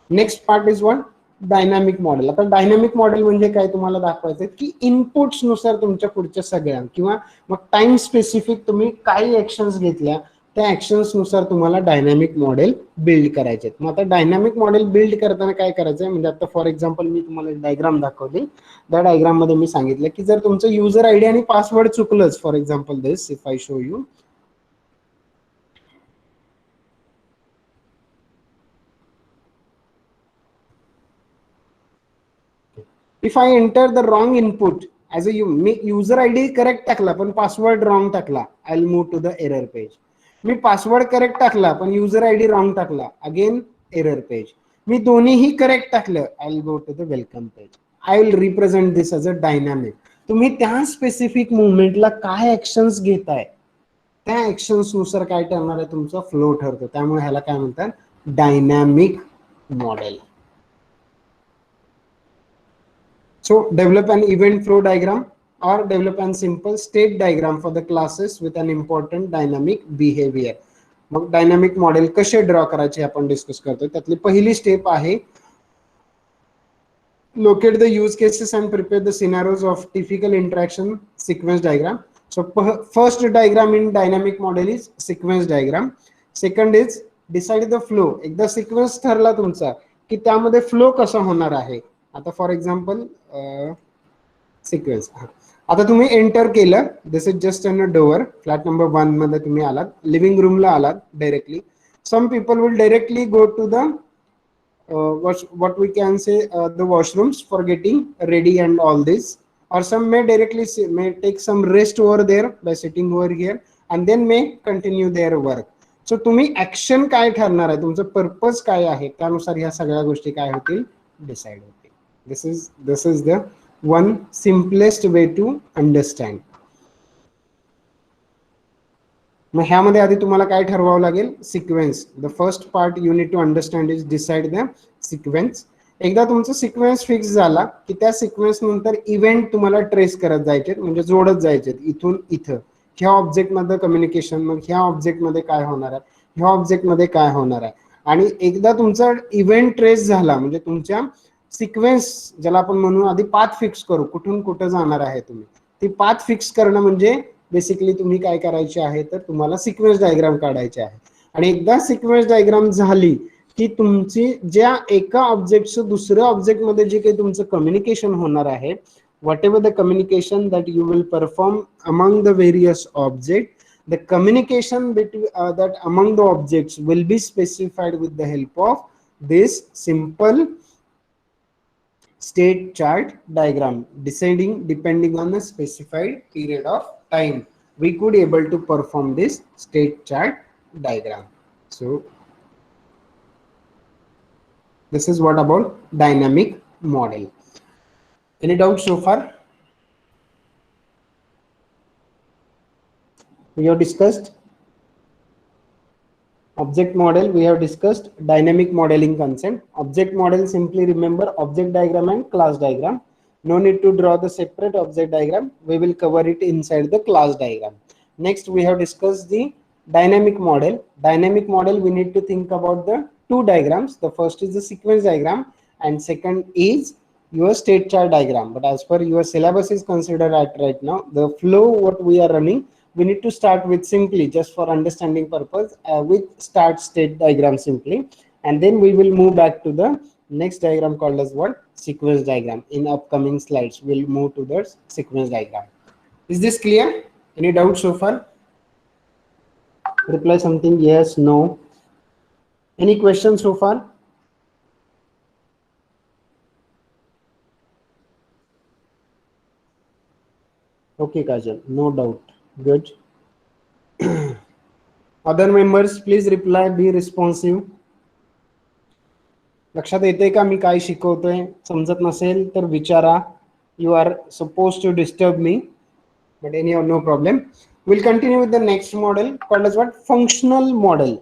Next part is one dynamic model. आता डायनॅमिक मॉडेल म्हणजे काय तुम्हाला दाखवायचं की इनपुट्स नुसार तुमच्या पुढच्या सगळ्या किंवा मग टाइम स्पेसिफिक तुम्ही काही ऍक्शन्स घेतल्या, त्या ऍक्शन्स नुसार तुम्हाला डायनॅमिक मॉडेल बिल्ड करायचे. मग आता डायनॅमिक मॉडेल बिल्ड करताना काय करायचं, म्हणजे आता फॉर एक्झाम्पल मी तुम्हाला डायग्राम दाखवली, त्या डायग्राम मध्ये मी सांगितलं की जर तुमचं युजर आयडी आणि पासवर्ड चुकलंच, for example this if I show you, if I enter the wrong input as a user ID correct टाकला पण पासवर्ड रॉंग टाकला, I will move to the error page. मी पासवर्ड करेक्ट टाकला पण user ID wrong टाकला, again error page. मी दोन्हीही correct टाकलं, I will go to the welcome page. I will represent this as a dynamic. तुम्ही त्या स्पेसिफिक मुवमेंटला काय ऍक्शन्स घेताय, त्या ऍक्शन्स नुसार काय ठरणार आहे, तुमचा फ्लो ठरतो. त्यामुळे ह्याला काय म्हणतात, dynamic model. So develop an event flow diagram or develop an simple state diagram for the classes with an important dynamic behavior. Mug dynamic model कसे ड्रॉ करायचे आपण डिस्कस करतोय. त्यातली पहिली स्टेप आहे locate the use cases and prepare the scenarios of typical interaction sequence diagram. So first diagram in dynamic model is sequence diagram. Second is decide the flow. एकदा sequence ठरला तुमचा की त्यामध्ये फ्लो कसा होणार आहे. आता फॉर एक्झाम्पल सिक्वेन्स, आता तुम्ही एंटर केलं, this is just an door, flat number 1 मध्ये तुम्ही आलात, लिव्हिंग रूमला आलात directly. Some people will directly go to the what we can say the washrooms for getting ready and all this, or some may directly may take some rest over there by sitting over here and then may continue their work. So तुम्ही action काय ठरणार आहे, तुमचं purpose काय आहे, त्यानुसार ह्या सगळ्या गोष्टी काय होतील, डिसाइड होतील. this is the one simplest way to understand. मग ह्यामध्ये आधी तुम्हाला काय ठरवावं लागेल, sequence. The first part you need to understand is decide the sequence. एकदा तुमचं सिक्वेन्स फिक्स झाला की त्या सिक्वेन्स नंतर इव्हेंट तुम्हाला ट्रेस करत जायचे, म्हणजे जोडत जायचे इथून इथं. ह्या ऑब्जेक्टमध्ये कम्युनिकेशन, मग ह्या ऑब्जेक्टमध्ये काय होणार आहे, ह्या ऑब्जेक्टमध्ये काय होणार आहे. आणि एकदा तुमचा इव्हेंट ट्रेस झाला म्हणजे तुमच्या सिक्वेन्स, ज्याला आपण म्हणू, आधी पाथ फिक्स करू, कुठून कुठं जाणार आहे तुम्ही, ती पाथ फिक्स करणं म्हणजे बेसिकली तुम्ही काय करायचे आहे तर तुम्हाला सिक्वेन्स डायग्राम काढायचे आहे. आणि एकदा सिक्वेन्स डायग्राम झाली की तुमची ज्या एका ऑब्जेक्टचं दुसऱ्या ऑब्जेक्टमध्ये जे काही तुमचं कम्युनिकेशन होणार आहे, whatever the communication that you will perform among the various objects, the communication between that among the objects will be specified with the help of this simple state chart diagram. Deciding depending on the specified period of time, we could able to perform this state chart diagram. So this is what about dynamic model. Any doubts so far? We have discussed object model, we have discussed dynamic modeling concept. Object model, simply remember object diagram and class diagram. No need to draw the separate object diagram, we will cover it inside the class diagram. Next we have discussed the dynamic model. Dynamic model, we need to think about the two diagrams. The first is the sequence diagram and second is your state chart diagram. But as per your syllabus is considered at right now, the flow what we are running, we need to start with simply, just for understanding purpose, with start state diagram simply, and then we will move back to the next diagram called as what, sequence diagram. In upcoming slides we'll move to the sequence diagram. Is this clear? Any doubt so far? Reply something, yes, no. Any questions so far? Okay Kajal, no doubt. Good. Other members, please reply, be responsive. लक्षात येते का मी काय शिकवतोय? समजत नसेल तर विचारा. You are supposed to disturb me, but anyhow, no problem. We'll continue with the next model called as what? Functional model.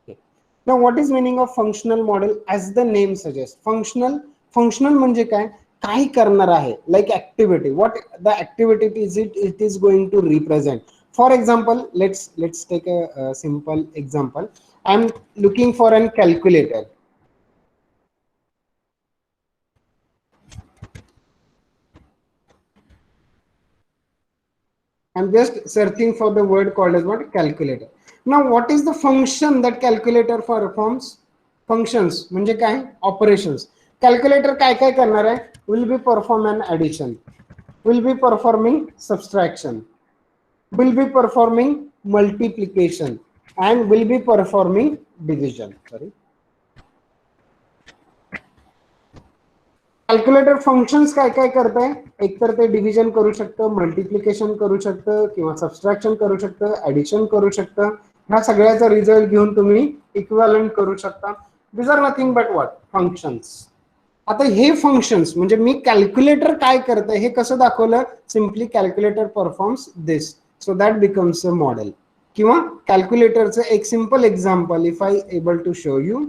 Okay. Now, what is meaning of functional model? As the name suggests, functional म्हणजे काय? काय करणार आहे, like activity. What the activity is it is going to represent. For example, let's take a simple example. I'm looking for an calculator. I'm just searching for the word called as what? Calculator. Now, what is the function that calculator performs? Functions म्हणजे काय? Operations. Calculator काय काय करणार आहे? Will be perform an addition, will be performing subtraction, will be performing multiplication, and will be performing division. Sorry. Calculator functions काय काय करतंय? एकतर ते डिव्हिजन करू शकतं, मल्टिप्लिकेशन करू शकतं, किंवा सबस्ट्रॅक्शन करू शकतं, ऍडिशन करू शकतं. ह्या सगळ्याचा रिझल्ट घेऊन तुम्ही इक्विव्हॅलंट करू शकता. This are nothing but what? Functions. आता हे फंक्शन्स म्हणजे मी कॅल्क्युलेटर काय करतंय हे कसं दाखवलं? Simply calculator performs this, so that becomes a model. किंवा कॅल्क्युलेटरचं एक simple example, if I able to show you.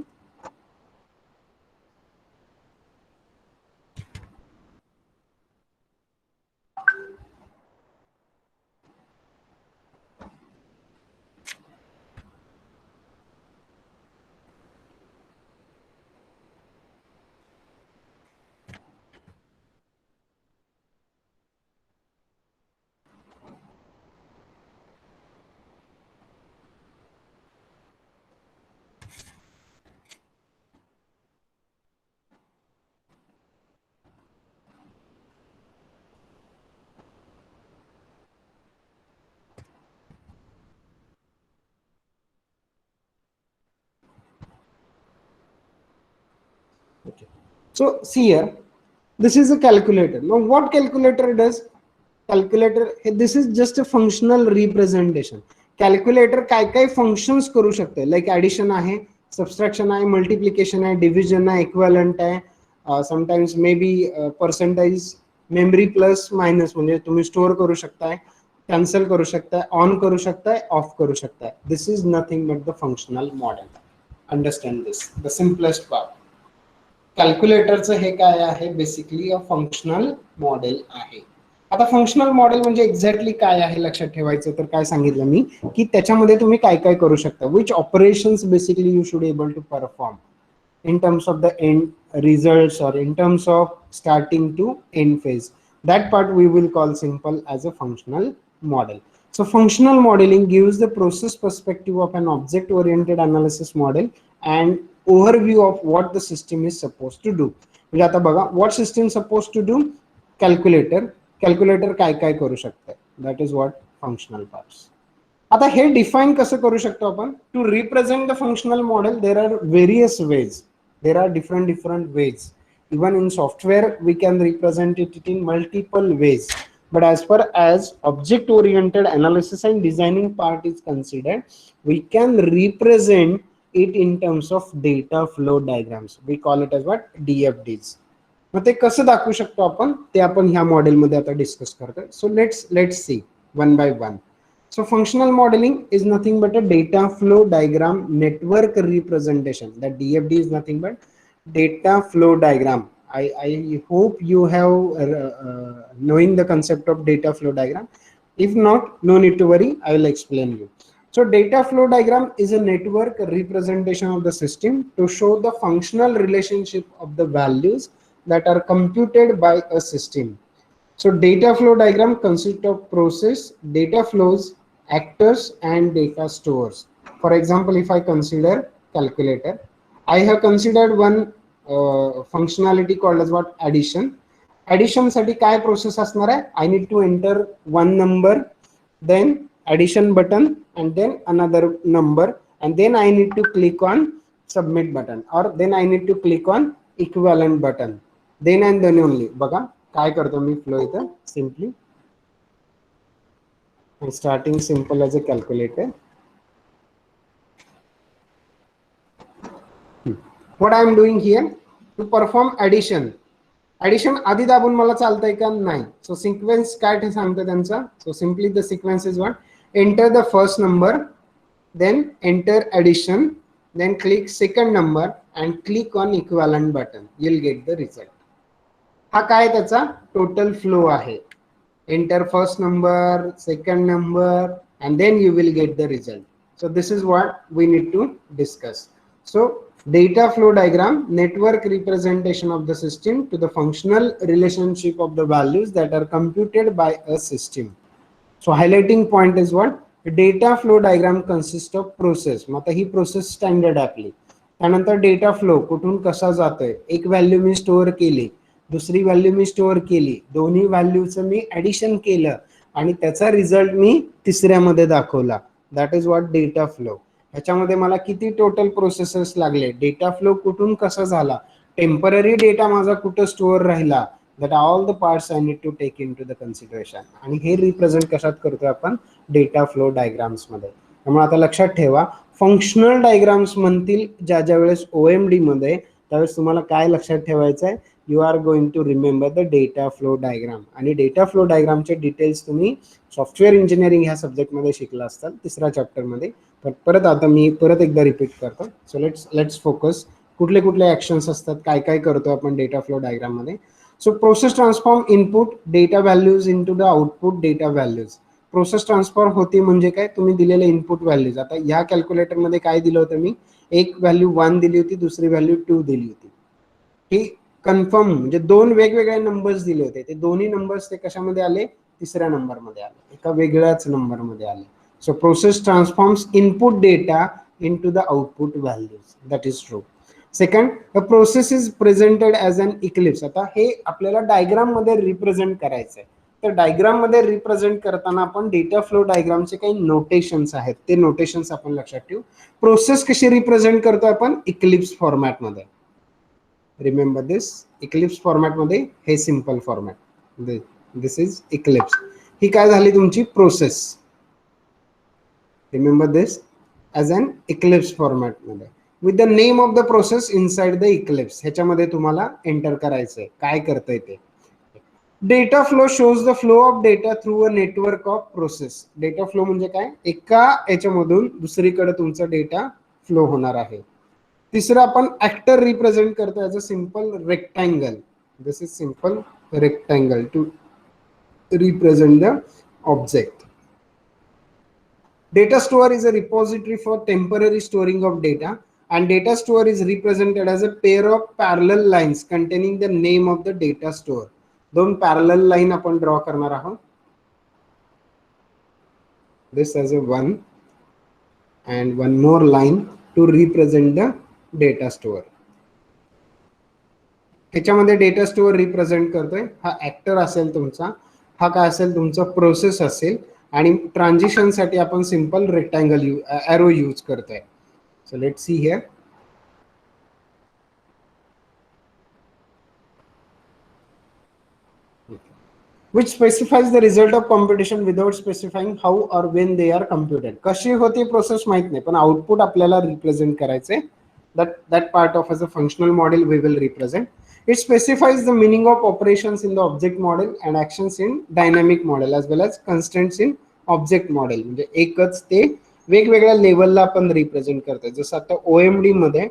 Okay. So see here, this is a calculator. Now what calculator does? Calculator, this is just a functional representation. Calculator काय काय functions करू शकते, like addition आहे, subtraction आहे, multiplication आहे, division आहे, equivalent आहे, sometimes maybe percentage, memory plus minus म्हणजे तुम्ही स्टोअर करू शकताय, कॅन्सल करू शकताय, ऑन करू शकताय, ऑफ करू शकताय. This is nothing but the functional model. Understand this, the simplest part. कॅल्क्युलेटरचं हे काय आहे, बेसिकली अ फंक्शनल मॉडेल आहे. आता फंक्शनल मॉडेल म्हणजे एक्झॅक्टली काय आहे लक्षात ठेवायचं तर काय सांगितलं मी की त्याच्यामध्ये तुम्ही काय काय करू शकता, which operations basically you should able to perform in terms of the end results or in terms of starting to end phase. That part we will call simple as a functional model. So functional modeling gives the process perspective of an object oriented analysis model and overview of what the system is supposed to do. म्हणजे आता बघा, what system supposed to do, calculator काय काय करू शकते, that is what functional parts. आता हे define कसं करू शकतो आपण, to represent the functional model there are various ways, there are different ways. Even in software we can represent it in multiple ways, but as far as object oriented analysis and designing part is considered, we can represent it in terms of data flow diagrams. We call it as what, DFDs. मग ते कसं दाखवू शकतो आपण, ते आपण ह्या मॉडेलमध्ये आता डिस्कस करतोय. So let's see one by one. So functional modeling is nothing but a data flow diagram network representation. That DFD is nothing but data flow diagram. I hope you have knowing the concept of data flow diagram. If not, no need to worry, I will explain you. So data flow diagram is a network representation of the system to show the functional relationship of the values that are computed by a system. So data flow diagram consists of process, data flows, actors and data stores. For example, if I consider calculator, I have considered one functionality called as what, addition. Addition साठी काय process असणार आहे, I need to enter one number, then addition button and then another number, and then I need to click on submit button, or then I need to click on equivalent button. Then and then only. बघा काय करतो मी flow इथं, simply starting simple as a calculator. What I am doing here, to perform addition. Addition आधी दाबून मला चालतंय का, नाही. सो सिक्वेन्स काय ते सांगतं त्यांचा. सो simply the sequence is what, enter the first number, then enter addition, then click second number and click on equivalent button, you'll get the result. हा काय त्याचा टोटल फ्लो आहे. Enter first number, second number, and then you will get the result. So this is what we need to discuss. So data flow diagram, network representation of the system to the functional relationship of the values that are computed by a system. So highlighting point is what, data flow diagram consists of process. Mug he process standard आपली. त्यानंतर data flow कुठून कसा जातोय, एक value मी store केली, दुसरी value मी store केली, दोन्ही व्हॅल्यूचं मी ऍडिशन केलं आणि त्याचा रिझल्ट मी तिसऱ्यामध्ये दाखवला. That is what data flow. ह्याच्यामध्ये मला किती टोटल प्रोसेसेस लागले, डेटा फ्लो कुठून कसा झाला, टेम्पररी डेटा माझा कुठं स्टोअर राहिला, that all the parts I need to take into the consideration. आणि हे रिप्रेझेंट कशात करतोय आपण, डेटा फ्लो डायग्राम्स मध्ये. त्यामुळे आता लक्षात ठेवा, फंक्शनल डायग्राम्स म्हणतील ज्या वेळेस OMD मध्ये, त्यावेळेस तुम्हाला काय लक्षात ठेवायचं आहे, you are going to remember the data flow diagram. आणि डेटा फ्लो डायग्रामचे डिटेल्स तुम्ही सॉफ्टवेअर इंजिनिअरिंग ह्या सब्जेक्टमध्ये शिकला असताल, तिसऱ्या चॅप्टरमध्ये. पण परत आता मी परत एकदा रिपीट करतो. सो लेट्स फोकस, कुठले कुठले ऍक्शन्स असतात, काय काय करतो आपण डेटा फ्लो डायग्राम मध्ये. So process transform input data values into the output data values. Process transfer होती म्हणजे काय, तुम्ही दिलेले इनपुट व्हॅल्यूज. आता या कॅल्क्युलेटर मध्ये काय दिलं होतं मी, एक व्हॅल्यू 1 दिली होती, दुसरी व्हॅल्यू 2 दिली होती. ही कन्फर्म म्हणजे दोन वेगवेगळे नंबर्स दिले होते, ते दोन्ही नंबर्स ते कशामध्ये आले, तिसऱ्या नंबर मध्ये आले, एका वेगळ्याच नंबर मध्ये आले. So process transforms input data into the output values. That is true. Second, the process is presented as an eclipse. आता हे आपल्याला डायग्राम मध्ये रिप्रेझेंट करायचं आहे. तर डायग्राम मध्ये रिप्रेझेंट करताना आपण डेटा फ्लो डायग्रामचे काही नोटेशन्स आहेत, ते नोटेशन्स आपण लक्षात ठेवू. प्रोसेस कशी रिप्रेझेंट करतो आपण, इक्लिप्स फॉर्मॅट मध्ये. रिमेंबर दिस, इक्लिप्स फॉर्मॅट मध्ये हे simple format, this is eclipse. ही काय झाली तुमची process. Remember this as an eclipse format मध्ये, with the name of the process inside the eclipse. ह्याच्यामध्ये तुम्हाला एंटर करायचंय काय करतंय ते. Data flow shows the flow of data through a network of process. Data flow म्हणजे काय, एका याच्यामधून दुसरीकडे तुमचा डेटा फ्लो होणार आहे. तिसरं आपण ऍक्टर रिप्रेझेंट करतो as a simple rectangle. This is simple rectangle to represent the object. Data store is a repository for temporary storing of data, and data store is represented as a pair of parallel lines containing the name of the data store. दोन parallel line आपण draw करणार आहोत. This as a one and one more line to represent the data store. त्याच्यामध्ये data store represent करतोय. हा actor असेल तुमचा, हा काय असेल तुमचा प्रोसेस असेल, आणि ट्रान्झिशन साठी आपण सिंपल रेक्टँगल एरो यूज करतोय. So let see here. which specifies the result of computation without specifying how or when they are computed. कशी होती प्रोसेस माहित नाही, पण आउटपुट आपल्याला रिप्रेझेंट करायचे. that part of as a functional model we will represent. It specifies the meaning of operations in the object model and actions in dynamic model as well as constraints in object model. म्हणजे एकच ते वेगवेगळ्या लेवलला आपण represent करतोय. जसं आता OMD मध्ये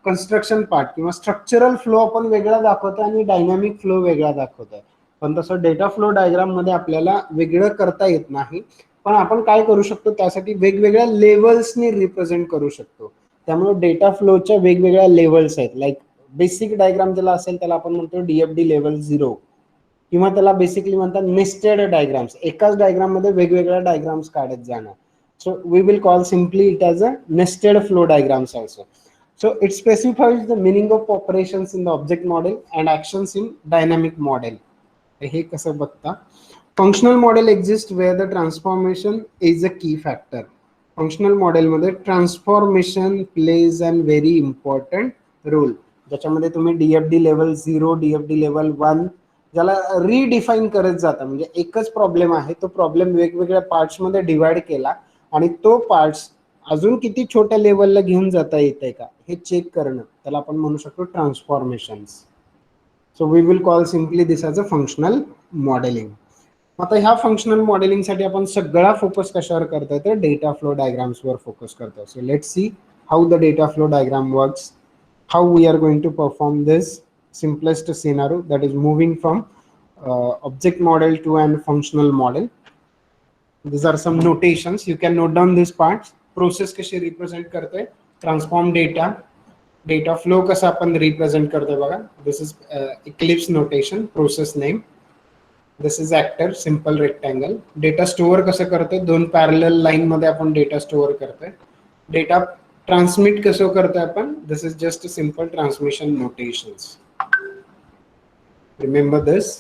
कन्स्ट्रक्शन पार्ट किंवा स्ट्रक्चरल फ्लो आपण वेगळा दाखवतो आणि डायनामिक फ्लो वेगळा दाखवतोय. पण तसं डेटा फ्लो डायग्राम मध्ये आपल्याला वेगळं करता येत नाही. पण आपण काय करू शकतो, त्यासाठी वेगवेगळ्या लेवल्सनी रिप्रेझेंट करू शकतो. त्यामुळे डेटा फ्लोच्या वेगवेगळ्या लेवल्स आहेत. लाईक बेसिक डायग्राम ज्याला असेल त्याला आपण म्हणतो DFD लेवल 0, किंवा त्याला बेसिकली म्हणतात नेस्टेड डायग्राम्स. एकाच डायग्राम मध्ये वेगवेगळ्या डायग्राम्स काढत जाणार. So we will call simply it as a nested flow diagrams also. So it specifies the meaning of operations in the object model and actions in dynamic model. हे कसं बघता, functional model exist where the transformation is a key factor. Functional मॉडेलमध्ये transformation plays an very important role. ज्याच्यामध्ये तुम्ही DFD level 0, DFD level 1 ज्याला redefine करत जाता. म्हणजे एकच प्रॉब्लेम आहे, तो प्रॉब्लेम वेगवेगळ्या पार्ट्समध्ये डिवाइड केला आणि तो पार्ट्स अजून किती छोट्या लेवलला घेऊन जाता येते का हे चेक करणं, त्याला आपण म्हणू शकतो transformations. So we will call simply this as a functional modelling. आता ह्या फंक्शनल मॉडेलिंगसाठी आपण सगळा फोकस कशावर करतोय, तर डेटा फ्लो डायग्राम्सवर फोकस करतोय. So let see how the data flow diagram works, how we are going to perform this simplest scenario, that is moving from object model to an functional model. These are some notations, you can note down these parts. Process कशी represent करतोय, transform data, data flow कसा आपण represent करतोय बघा. This is Eclipse notation, process name. This is actor, simple rectangle. Data store कसं करतोय, दोन parallel line मध्ये आपण डेटा स्टोअर करतोय. डेटा ट्रान्समिट कसं करतोय आपण, this is just simple transmission notations. Remember this.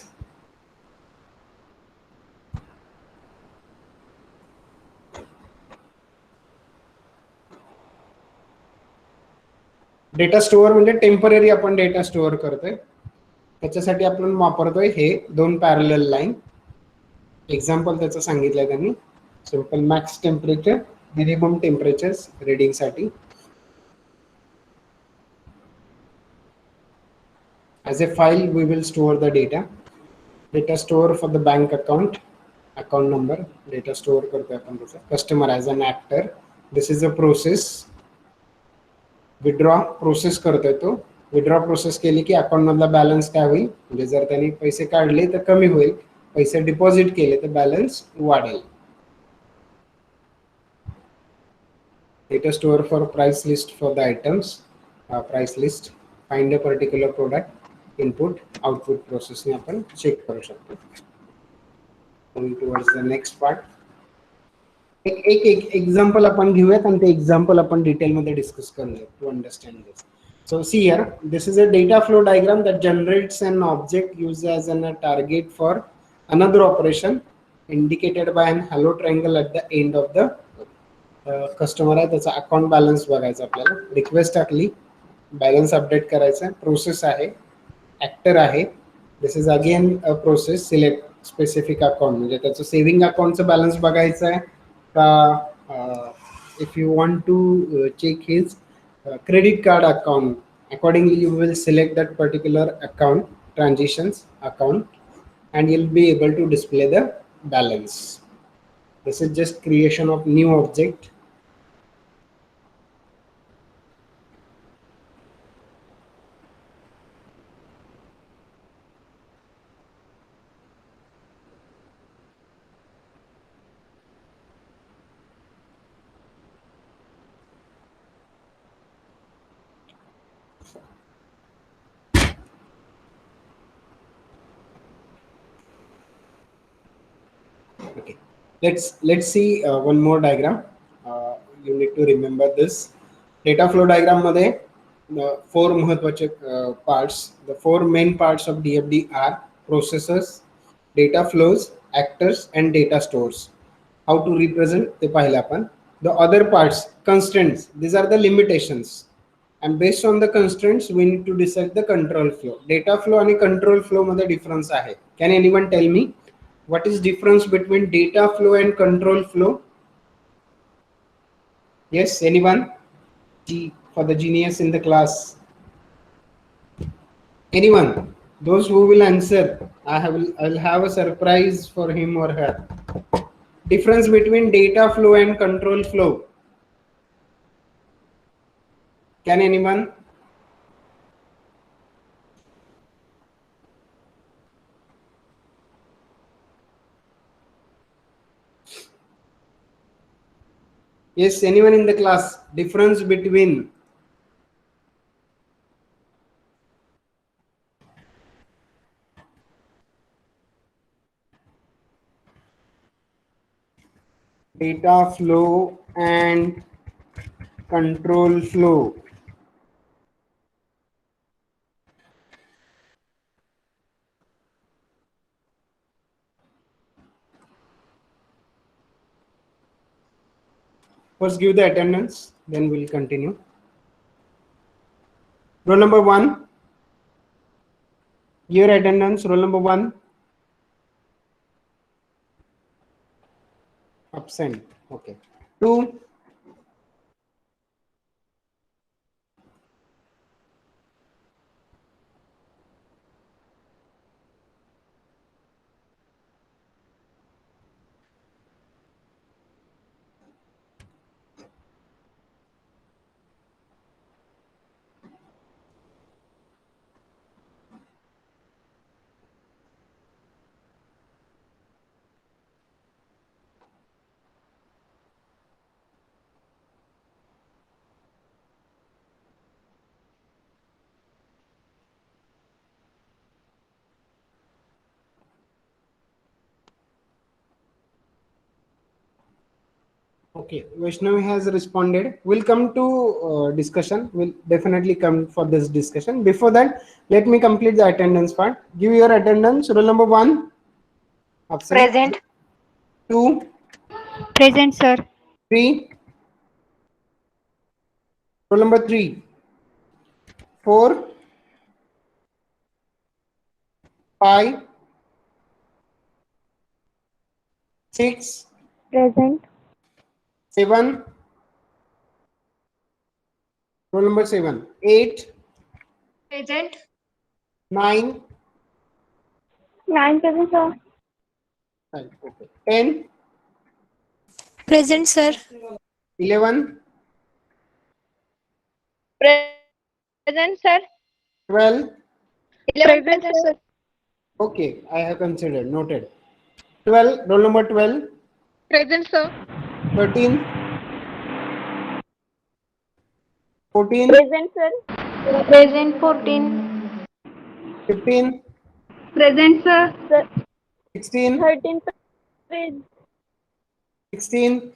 Data store म्हणजे टेम्पररी आपण डेटा स्टोअर करतोय. त्याच्यासाठी आपण वापरतोय हे दोन पॅरलल लाईन. एक्झाम्पल त्याचं सांगितलंय त्यांनी, simple max temperature, minimum temperatures reading साठी. As a file we will store the data. Data store for the bank account, account number, data store करतोय आपण त्याचा. Customer as an actor, this is a process. Withdraw process करतोय तो. Withdraw process केली की account मधला balance काय होईल, म्हणजे जर त्यांनी पैसे काढले तर कमी होईल, पैसे डिपॉझिट केले तर बॅलन्स वाढेल. Data store for price list for the items, price list, find a particular product, input output प्रोसेसने आपण चेक करू शकतो. Towards the next part. एक एक्झाम्पल आपण घेऊयात आणि ते एक्झाम्पल आपण डिटेलमध्ये डिस्कस करूया to understand this. So see here, this is a data flow diagram that generates an object used as a target for another operation indicated by an hello triangle at the end of the customer आहे, त्याचा account balance बघायचा आपल्याला. Request टाकली, balance update करायचा. Process आहे, actor आहे. This is again a process. Select specific account, म्हणजे त्याचं सेव्हिंग अकाउंटचं बॅलन्स बघायचं आहे का, if you want to check his credit card account, accordingly you will select that particular account, transitions account. and you'll be able to display the balance. This is just creation of new object. Okay, let's see one more diagram. You need to remember this data flow diagram मध्ये four महत्वाचे parts. The four main parts of DFD are processors, data flows, actors, and data stores. How to represent ते पाहिले आपण. The other parts, constraints, these are the limitations, and based on the constraints we need to decide the control flow. Data flow आणि control flow मध्ये difference आहे. Can anyone tell me what is difference between data flow and control flow? Yes, anyone? For the genius in the class. Anyone? Those who will answer, I'll have a surprise for him or her. Difference between data flow and control flow. Can anyone? Yes, anyone in the class? Difference between data flow and control flow. First give the attendance, then we'll continue. Roll number 1. Your attendance, roll number 1. Absent. Okay. 2. Okay, Vaishnavi has responded. We'll come to discussion. We'll definitely come for this discussion. Before that, let me complete the attendance part. Give your attendance. Roll number 1. Absent. Present. 2. Present, sir. 3. Roll number 3. 4. 5. 6. Present. 7. Roll number 7. 8. Present. 9. 9 present, sir. Okay. 10. Present, sir. 11. Present, sir. 12. 11 present, sir. Okay, I have considered. Noted. 12. Roll number 12. Present, sir. 13. 14. Present, sir. Present 14. 15. Present, sir. 16. 13 present. 16.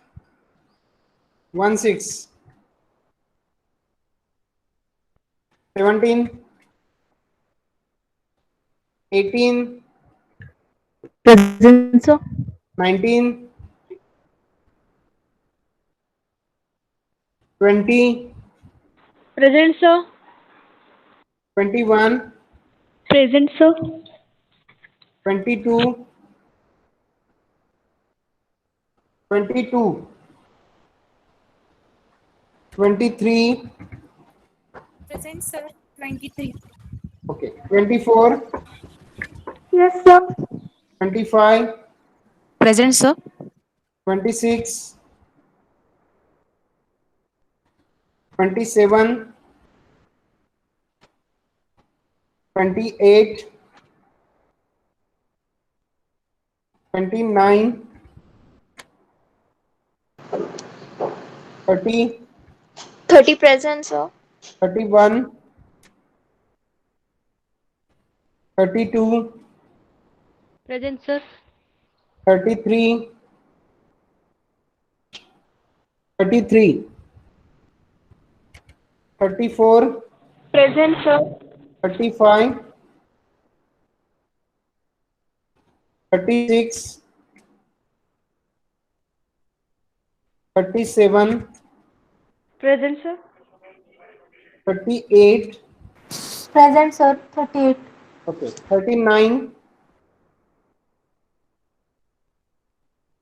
1 6. 17. 18. Present, sir. 19. 20. Present, sir. 21. Present, sir. 22. 22. 23. Present, sir. 23. Okay. 24. Yes, sir. 25, Present, sir. 26, 27, 28, 29, 30, 30 present, sir. 31, 32, Present, sir. 33, 33, 34, Present, sir. 35, 36, 37, Present, sir. 38, Present, sir. 38. okay, 39,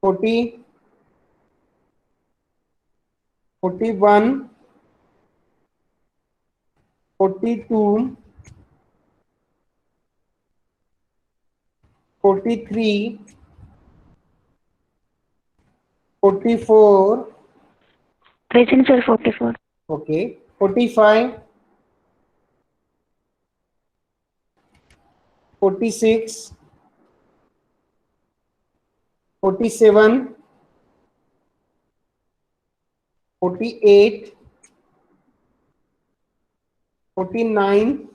40, 41, 42, 43, 44, Present, sir. 44. okay, 45, 46, 47, 48, 49,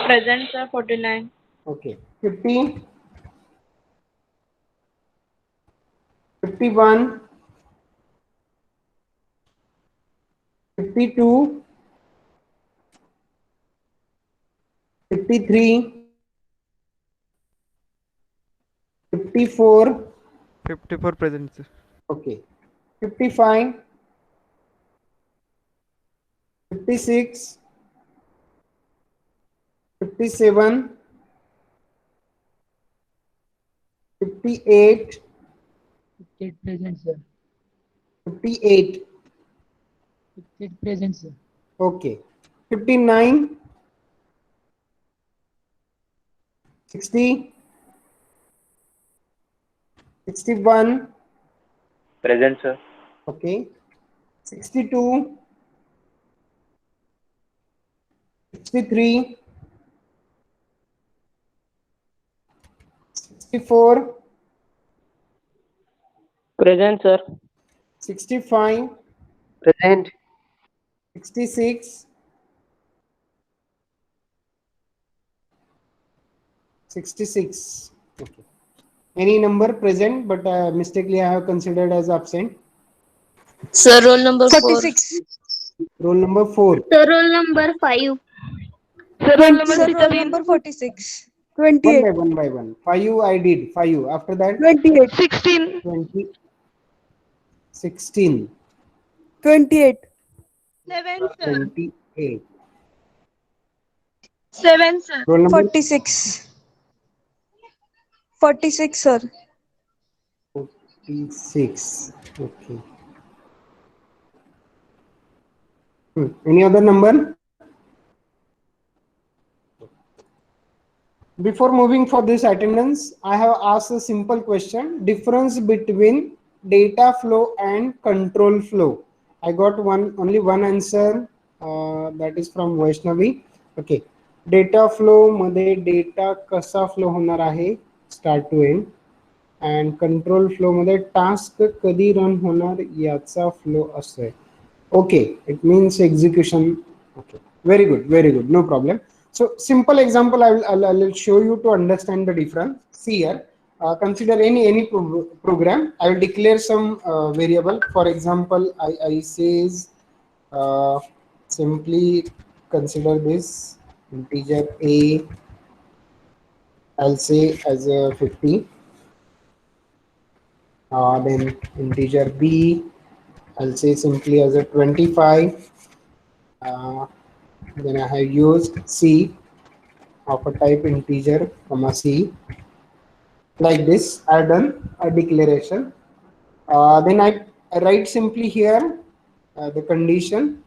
Present, sir. 49. okay, 50, 51, 52, 53, 54, 54 present, sir. okay, 55, 56, 57, 58, 58 present, sir. 58, 58 present, sir. okay, 59, 60, 61, Present, sir. okay, 62, 63, 64, Present, sir. 65, Present. 66, 66, okay. Any number present, but mistakenly I have considered as absent. Sir, roll number 4. 46. Roll number 4. Sir, roll number 5. Sir, roll number Sir, 6 roll again. number 46. One 28. by one by one. 5 I did. 5. After that, 28. 16. 20, 16, 28. 7, sir. 28. 7, sir. Roll number 46. 46, sir. 46. Okay. Any other number? Before moving for this attendance, I have asked a simple question. Difference between data flow and control flow. I got only one answer. That is from Vaishnavi. Okay. Data flow मध्ये data कसा flow होणार आहे start to end, and control flow मध्ये task कधी run होणार याचा flow असतोय. Okay, it means execution. Okay, very good, no problem. So simple example I will show you to understand the difference. See here, consider any program. I will declare some variable. For example, I says simply consider this integer a. I'll say as a 50. Then integer b, I'll say simply as a 25. Then I have used c of a type integer comma c. Like this, I've done a declaration. Then I write simply here the condition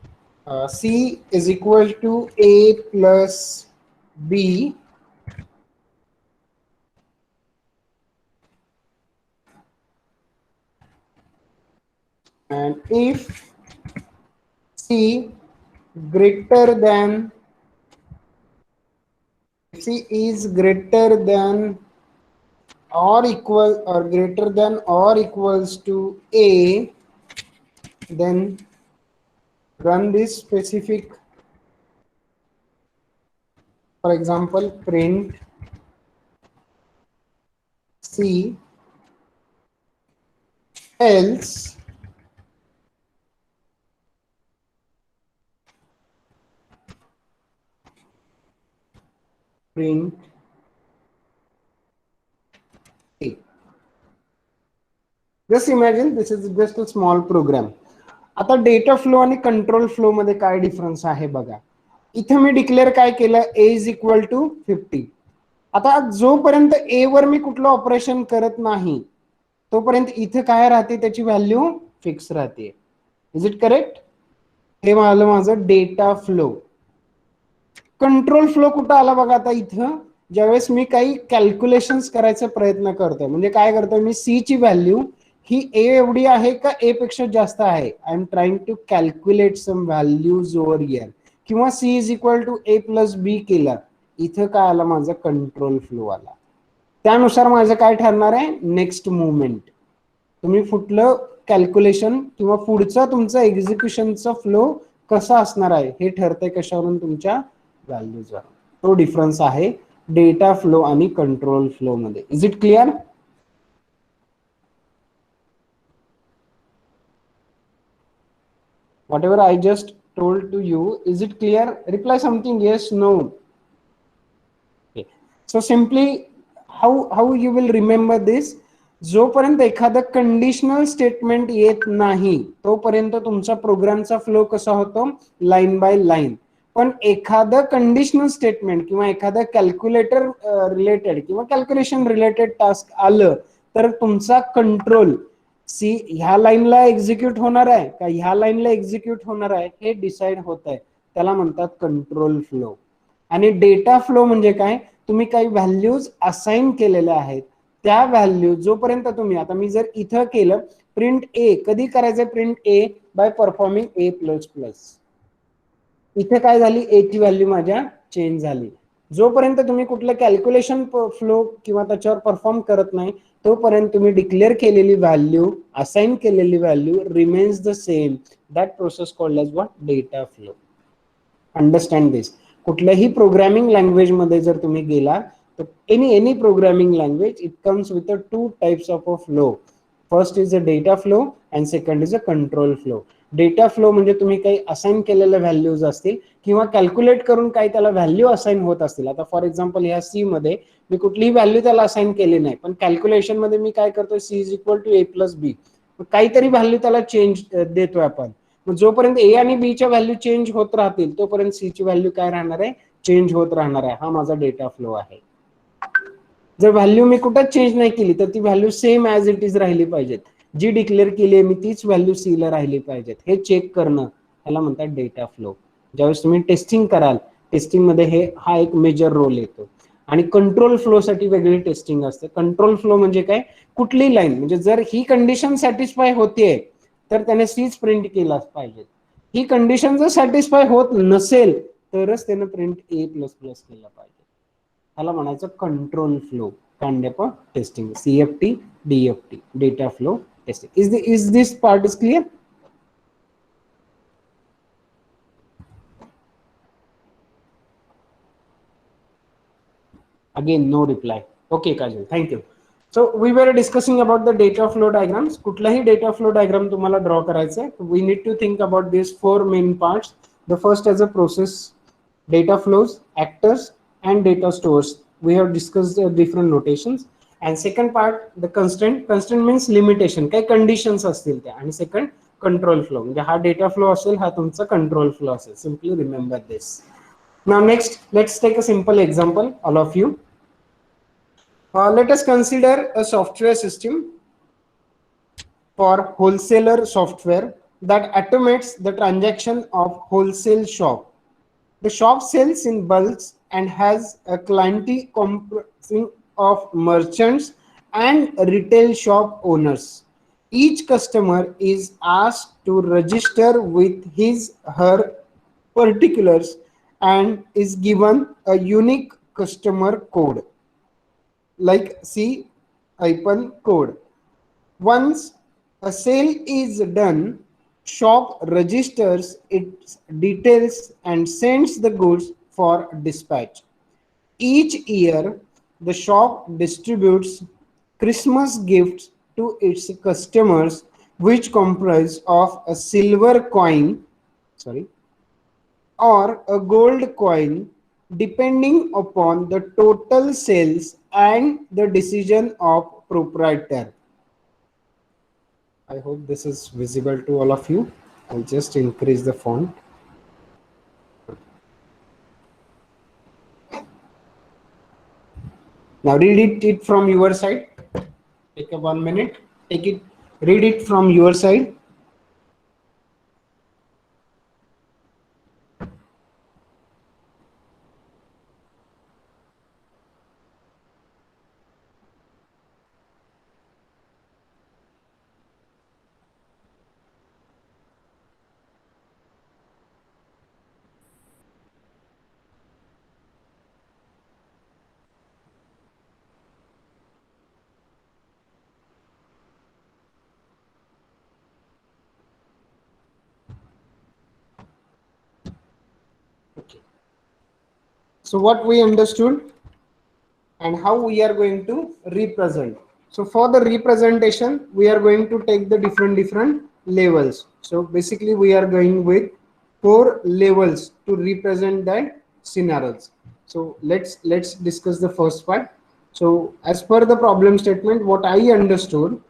c is equal to a plus b and if C greater than, if C is greater than or equal or greater than or equals to A, then run this specific, for example, print C, else print A. Just imagine this is just a small program. आता data flow आणि control flow मध्ये काय difference आहे बघा. इथे मी declare काय केलं, ए is equal to 50. आता जोपर्यंत ए वर मी कुठलं ऑपरेशन करत नाही तोपर्यंत इथे काय राहते, त्याची व्हॅल्यू फिक्स राहते. Is it correct? हे माझं डेटा फ्लो. कंट्रोल फ्लो कुठं आला बघा. आता इथं ज्यावेळेस मी काही कॅल्क्युलेशन्स करायचा प्रयत्न करतोय, म्हणजे काय करतोय मी, सी ची व्हॅल्यू ही ए एवढी आहे का ए पेक्षा जास्त आहे, I am trying to calculate some values over here, किंवा C is equal to A plus B केलं, इथं काय आला माझा कंट्रोल फ्लो आला. त्यानुसार माझं काय ठरणार आहे, नेक्स्ट मुवमेंट. तुम्ही कुठलं कॅल्क्युलेशन किंवा पुढचा तुमचा एक्झिक्युशनचा फ्लो कसा असणार आहे हे ठरतंय कशावरून, तुमच्या व्हॅल्यूजवर. तो डिफरन्स आहे डेटा फ्लो आणि कंट्रोल फ्लो मध्ये. Is it clear? Whatever I just told to you, is it clear? Reply something yes, no. Okay. So simply how you will remember this, जोपर्यंत एखादं कंडिशनल स्टेटमेंट येत नाही तोपर्यंत तुमचा प्रोग्रामचा फ्लो कसा होतो, लाईन बाय लाईन. पण एखादं कंडिशनल स्टेटमेंट किंवा एखादं कॅल्क्युलेटर रिलेटेड किंवा कॅल्क्युलेशन रिलेटेड टास्क आलं तर तुमचा कंट्रोल सी ह्या लाईनला एक्झिक्यूट होणार आहे का ह्या लाईनला एक्झिक्यूट होणार आहे हे डिसाइड होत आहे, त्याला म्हणतात कंट्रोल फ्लो. आणि डेटा फ्लो म्हणजे काय, तुम्ही काही व्हॅल्यूज असाइन केलेल्या आहेत, त्या व्हॅल्यू जोपर्यंत तुम्ही, आता मी जर इथं केलं प्रिंट ए, कधी करायचंय print A, by performing A plus plus, इथे काय झाली, ए ची व्हॅल्यू माझ्या चेंज झाली. जोपर्यंत तुम्ही कुठलं कॅल्क्युलेशन फ्लो किंवा त्याच्यावर परफॉर्म करत नाही तोपर्यंत तुम्ही डिक्लेअर केलेली व्हॅल्यू, असाइन केलेली value remains the same. That process called as what, data flow. Understand this. कुठल्याही प्रोग्रामिंग लँग्वेज मध्ये जर तुम्ही गेला तर any programming language, it comes with two types of a flow. First is a data flow and second is a control flow. Data flow म्हणजे तुम्ही काही assign केलेल्या व्हॅल्यूज असतील किंवा कॅल्क्युलेट करून काही त्याला व्हॅल्यू असाइन होत असतील. आता फॉर एक्झाम्पल ह्या सी मध्ये मी कुठलीही व्हॅल्यू त्याला असाइन केली नाही, पण कॅल्क्युलेशन मध्ये मी काय करतोय, C is equal to A plus B, काहीतरी व्हॅल्यू त्याला चेंज देतोय आपण. जोपर्यंत ए आणि बी च्या व्हॅल्यू चेंज होत राहतील तोपर्यंत सी ची व्हॅल्यू काय राहणार आहे, चेंज होत राहणार आहे. हा माझा डेटा फ्लो आहे. जर व्हॅल्यू मी कुठंच चेंज नाही केली तर ती value same as it is राहिली पाहिजेत, जी डिक्लेअर केली आहे मी तीच व्हॅल्यू सी ला राहिली पाहिजेत, हे चेक करणं ह्याला म्हणतात डेटा फ्लो. ज्यावेळेस तुम्ही टेस्टिंग कराल, टेस्टिंग मध्ये हा एक मेजर रोल येतो. आणि कंट्रोल फ्लो साठी वेगळी टेस्टिंग असते. कंट्रोल फ्लो म्हणजे काय, कुठली लाईन, म्हणजे जर ही कंडिशन सॅटिस्फाय होतीये तर त्याने सीच प्रिंट केलाच पाहिजे. ही कंडिशन जर सॅटिस्फाय होत नसेल तरच त्याने प्रिंट ए प्लस प्लस केला पाहिजे. ह्याला म्हणायचं control flow kind of testing. CFT, DFT, data flow testing. Is this part is clear? Again, no reply. Okay, Kajal, thank you. So we were discussing about the data flow diagrams. कुठलाही data flow diagram तुम्हाला draw करायचं आहे, we need to think about these four main parts. The first as a process, data flows, actors, and data stores. We have discussed different notations. And second part, the constraint. Constraint means limitation. काही conditions असतील त्या. आणि second, control flow. म्हणजे हा data flow असेल, हा तुमचा control flow असेल. Simply remember this. Now next, let's take a simple example, all of you. Let us consider a software system for wholesaler software that automates the transaction of wholesale shop. The shop sells in bulks and has a clientele comprising of merchants and retail shop owners. Each customer is asked to register with his her particulars and is given a unique customer code like C hyphen code. Once a sale is done, shop registers its details and sends the goods for dispatch. Each year, the shop distributes Christmas gifts to its customers, which comprise of a silver coin, sorry, or a gold coin, depending upon the total sales and the decision of proprietor. I hope this is visible to all of you. I'll just increase the font. Now read it from your side. Take a 1 minute. Take it. Read it from your side. Okay. So what we understood and how we are going to represent. So for the representation, we are going to take the different levels. So basically we are going with 4 levels to represent that scenarios. So let's discuss the first part. So as per the problem statement, what I understood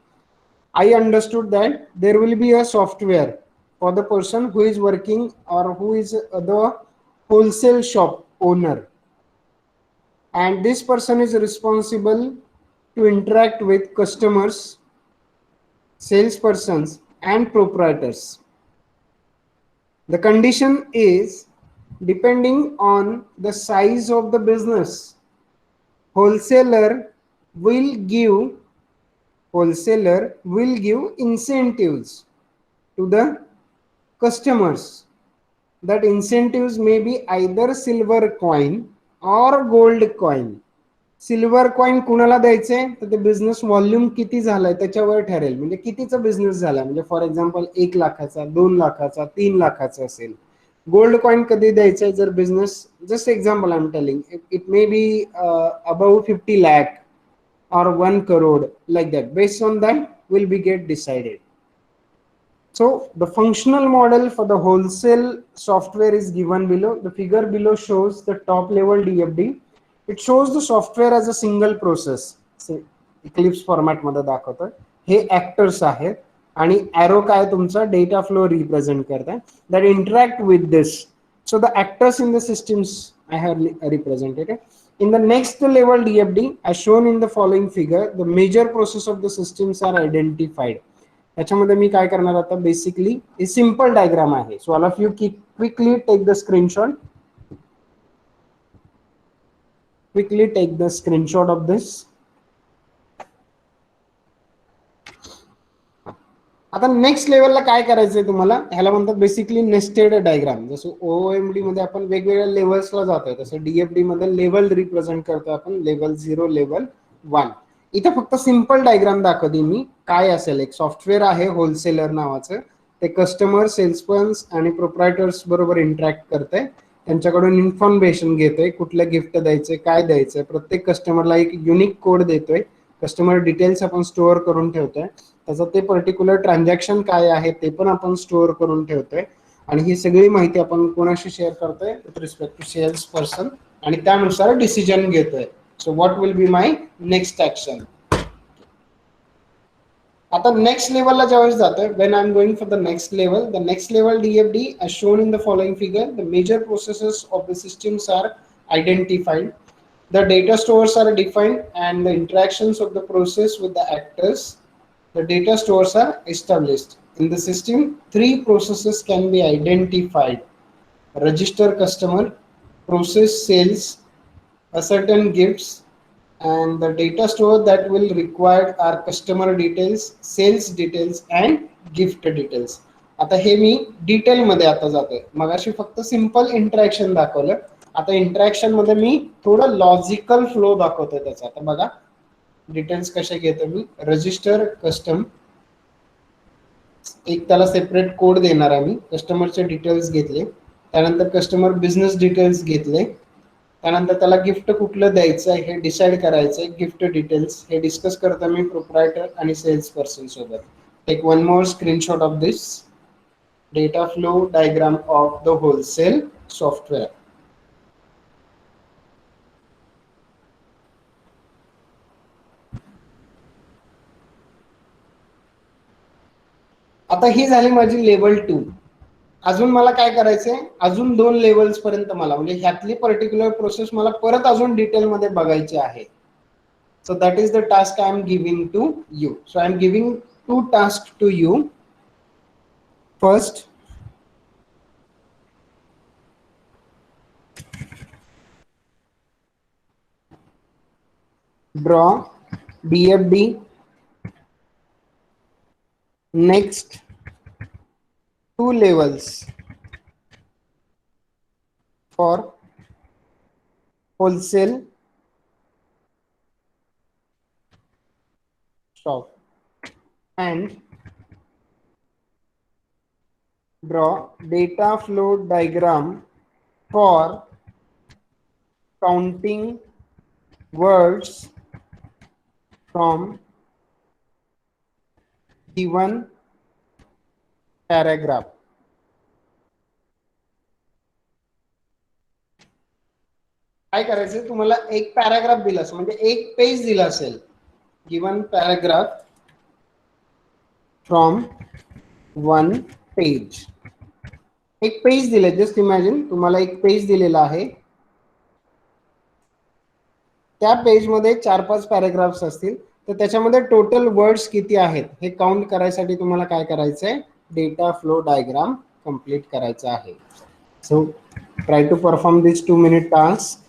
that there will be a software for the person who is working or who is the wholesale shop owner, and this person is responsible to interact with customers, salespersons, and proprietors. The condition is depending on the size of the business. Wholesaler will give incentives to the customers. That incentives may be either silver coin or gold coin. Silver coin कुणाला द्यायचे तर ते business volume किती झालाय त्याच्यावर ठरेल, म्हणजे कितीचा बिझनेस झाला, म्हणजे फॉर एक्झाम्पल 1 लाखाचा, 2 लाखाचा, 3 लाखाचा असेल. गोल्ड कॉइन कधी द्यायचे जर business, just example I am telling, it may be about 50 lakh or 1 crore, like that. Based on that will be get decided. So the functional model for the wholesale software is given below. The figure below shows the top level DFD. It shows the software as a single process. Eclipse format मध्ये दाखवतोय. हे actors आहेत आणि arrow काय तुमचा data flow represent करताय that interact with this. So the actors in the systems I have represented. In the next level DFD as shown in the following figure, the major process of the systems are identified. त्याच्यामध्ये मी काय करणार आता, basically हे simple diagram आहे. So all of you quickly take the screenshot. Quickly take the screenshot of this. आता next लेवलला काय करायचंय तुम्हाला, ह्याला म्हणतात बेसिकली नेस्टेड डायग्राम. जसं ओएमडी मध्ये आपण वेगवेगळ्या लेवल्सला जातोय, तसं डीएफडी मध्ये लेवल रिप्रेझेंट करतो आपण, लेवल 0, लेवल 1. इथे फक्त सिंपल डायग्राम दाखवते मी. काय असेल, एक सॉफ्टवेअर आहे होलसेलर नावाचं, ते कस्टमर, सेल्सपर्स आणि प्रोप्रायटर्स बरोबर इंटरॅक्ट करतंय, त्यांच्याकडून इन्फॉर्मेशन घेतोय, कुठलं गिफ्ट द्यायचंय, काय द्यायचंय, प्रत्येक कस्टमरला एक युनिक कोड देतोय, कस्टमर डिटेल्स आपण स्टोअर करून ठेवतोय, त्याचं ते पर्टिक्युलर ट्रान्झॅक्शन काय आहे ते पण आपण स्टोअर करून ठेवतोय, आणि ही सगळी माहिती आपण कोणाशी शेअर करतोय, with respect to sales person, आणि त्यानुसार डिसिजन घेतोय. So what will be my next action. आता नेक्स्ट लेवलला ज्यावेळेस जातोय, when I'm going for the next level DFD as shown in the following figure, the major processes of the systems are identified, the data stores are defined, and the interactions of the process with the actors, the data stores are established. In the system, 3 processes can be identified: register customer, process sales, ascertain gifts, and the data store that will required are customer details, sales details and gift details. आता हे मी detail मध्ये आता जातोय. मगाशी फक्त simple interaction दाखवलं. आता interaction मध्ये मी थोडं लॉजिकल फ्लो दाखवतोय त्याचा. आता बघा डिटेल्स कसे घेतो मी. रजिस्टर कस्टम, एक त्याला सेपरेट कोड देणार आहे मी. कस्टमरचे डिटेल्स घेतले, त्यानंतर कस्टमर बिझनेस डिटेल्स घेतले, त्यानंतर त्याला गिफ्ट कुठलं द्यायचं आहे हे डिसाइड करायचं आहे. गिफ्ट डिटेल्स हे डिस्कस करतो मी प्रोप्रायटर आणि सेल्स पर्सन सोबत. Take one more screenshot of this data flow diagram of the wholesale software. आता ही झाली माझी लेवल 2. अजून मला काय करायचंय, अजून 2 लेवल्स पर्यंत मला, म्हणजे ह्यातली पर्टिक्युलर प्रोसेस मला परत अजून डिटेल मध्ये बघायची आहे. So that is the task I am giving to you. So I am giving 2 task to you. First, draw DFD next 2 levels for wholesale shop and draw data flow diagram for counting words from given paragraph. काय करायचं, तुम्हाला एक paragraph दिला असेल, म्हणजे एक page दिला असेल. Given paragraph from 1 page. एक पेज दिले. जस्ट इमॅजिन तुम्हाला एक पेज दिलेला आहे. त्या पेज मध्ये 4-5 पॅराग्राफ्स असतील, तर त्याच्यामध्ये टोटल वर्ड्स किती आहेत हे काउंट करायसाठी तुम्हाला काय करायचंय, डेटा फ्लो डायग्राम कंप्लीट करायचा आहे. So try to perform this 2 minute task.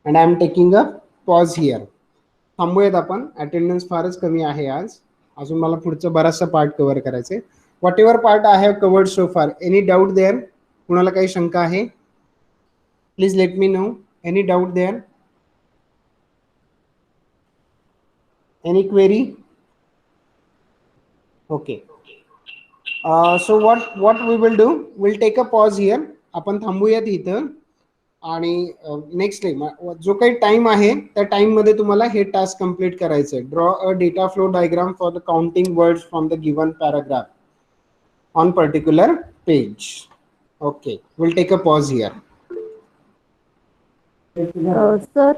and I am taking a pause here. थांबूयात आपण. अटेंडन्स फारच कमी आहे आज. अजून मला पुढचं बराचसा पार्ट कव्हर करायचे. Whatever part I have covered so far. Any doubt there? कुणाला काही शंका आहे? Please let me know. Any doubt there? Any query? Okay. So what we will do, we'll take a pause here. आपण थांबूयात इथं आणि next time जो काही time आहे त्या टाइम मध्ये तुम्हाला हे टास्क कंप्लीट करायचं आहे. Draw a data flow diagram for the counting words from the given paragraph on particular page. Okay, will take a pause here. Sir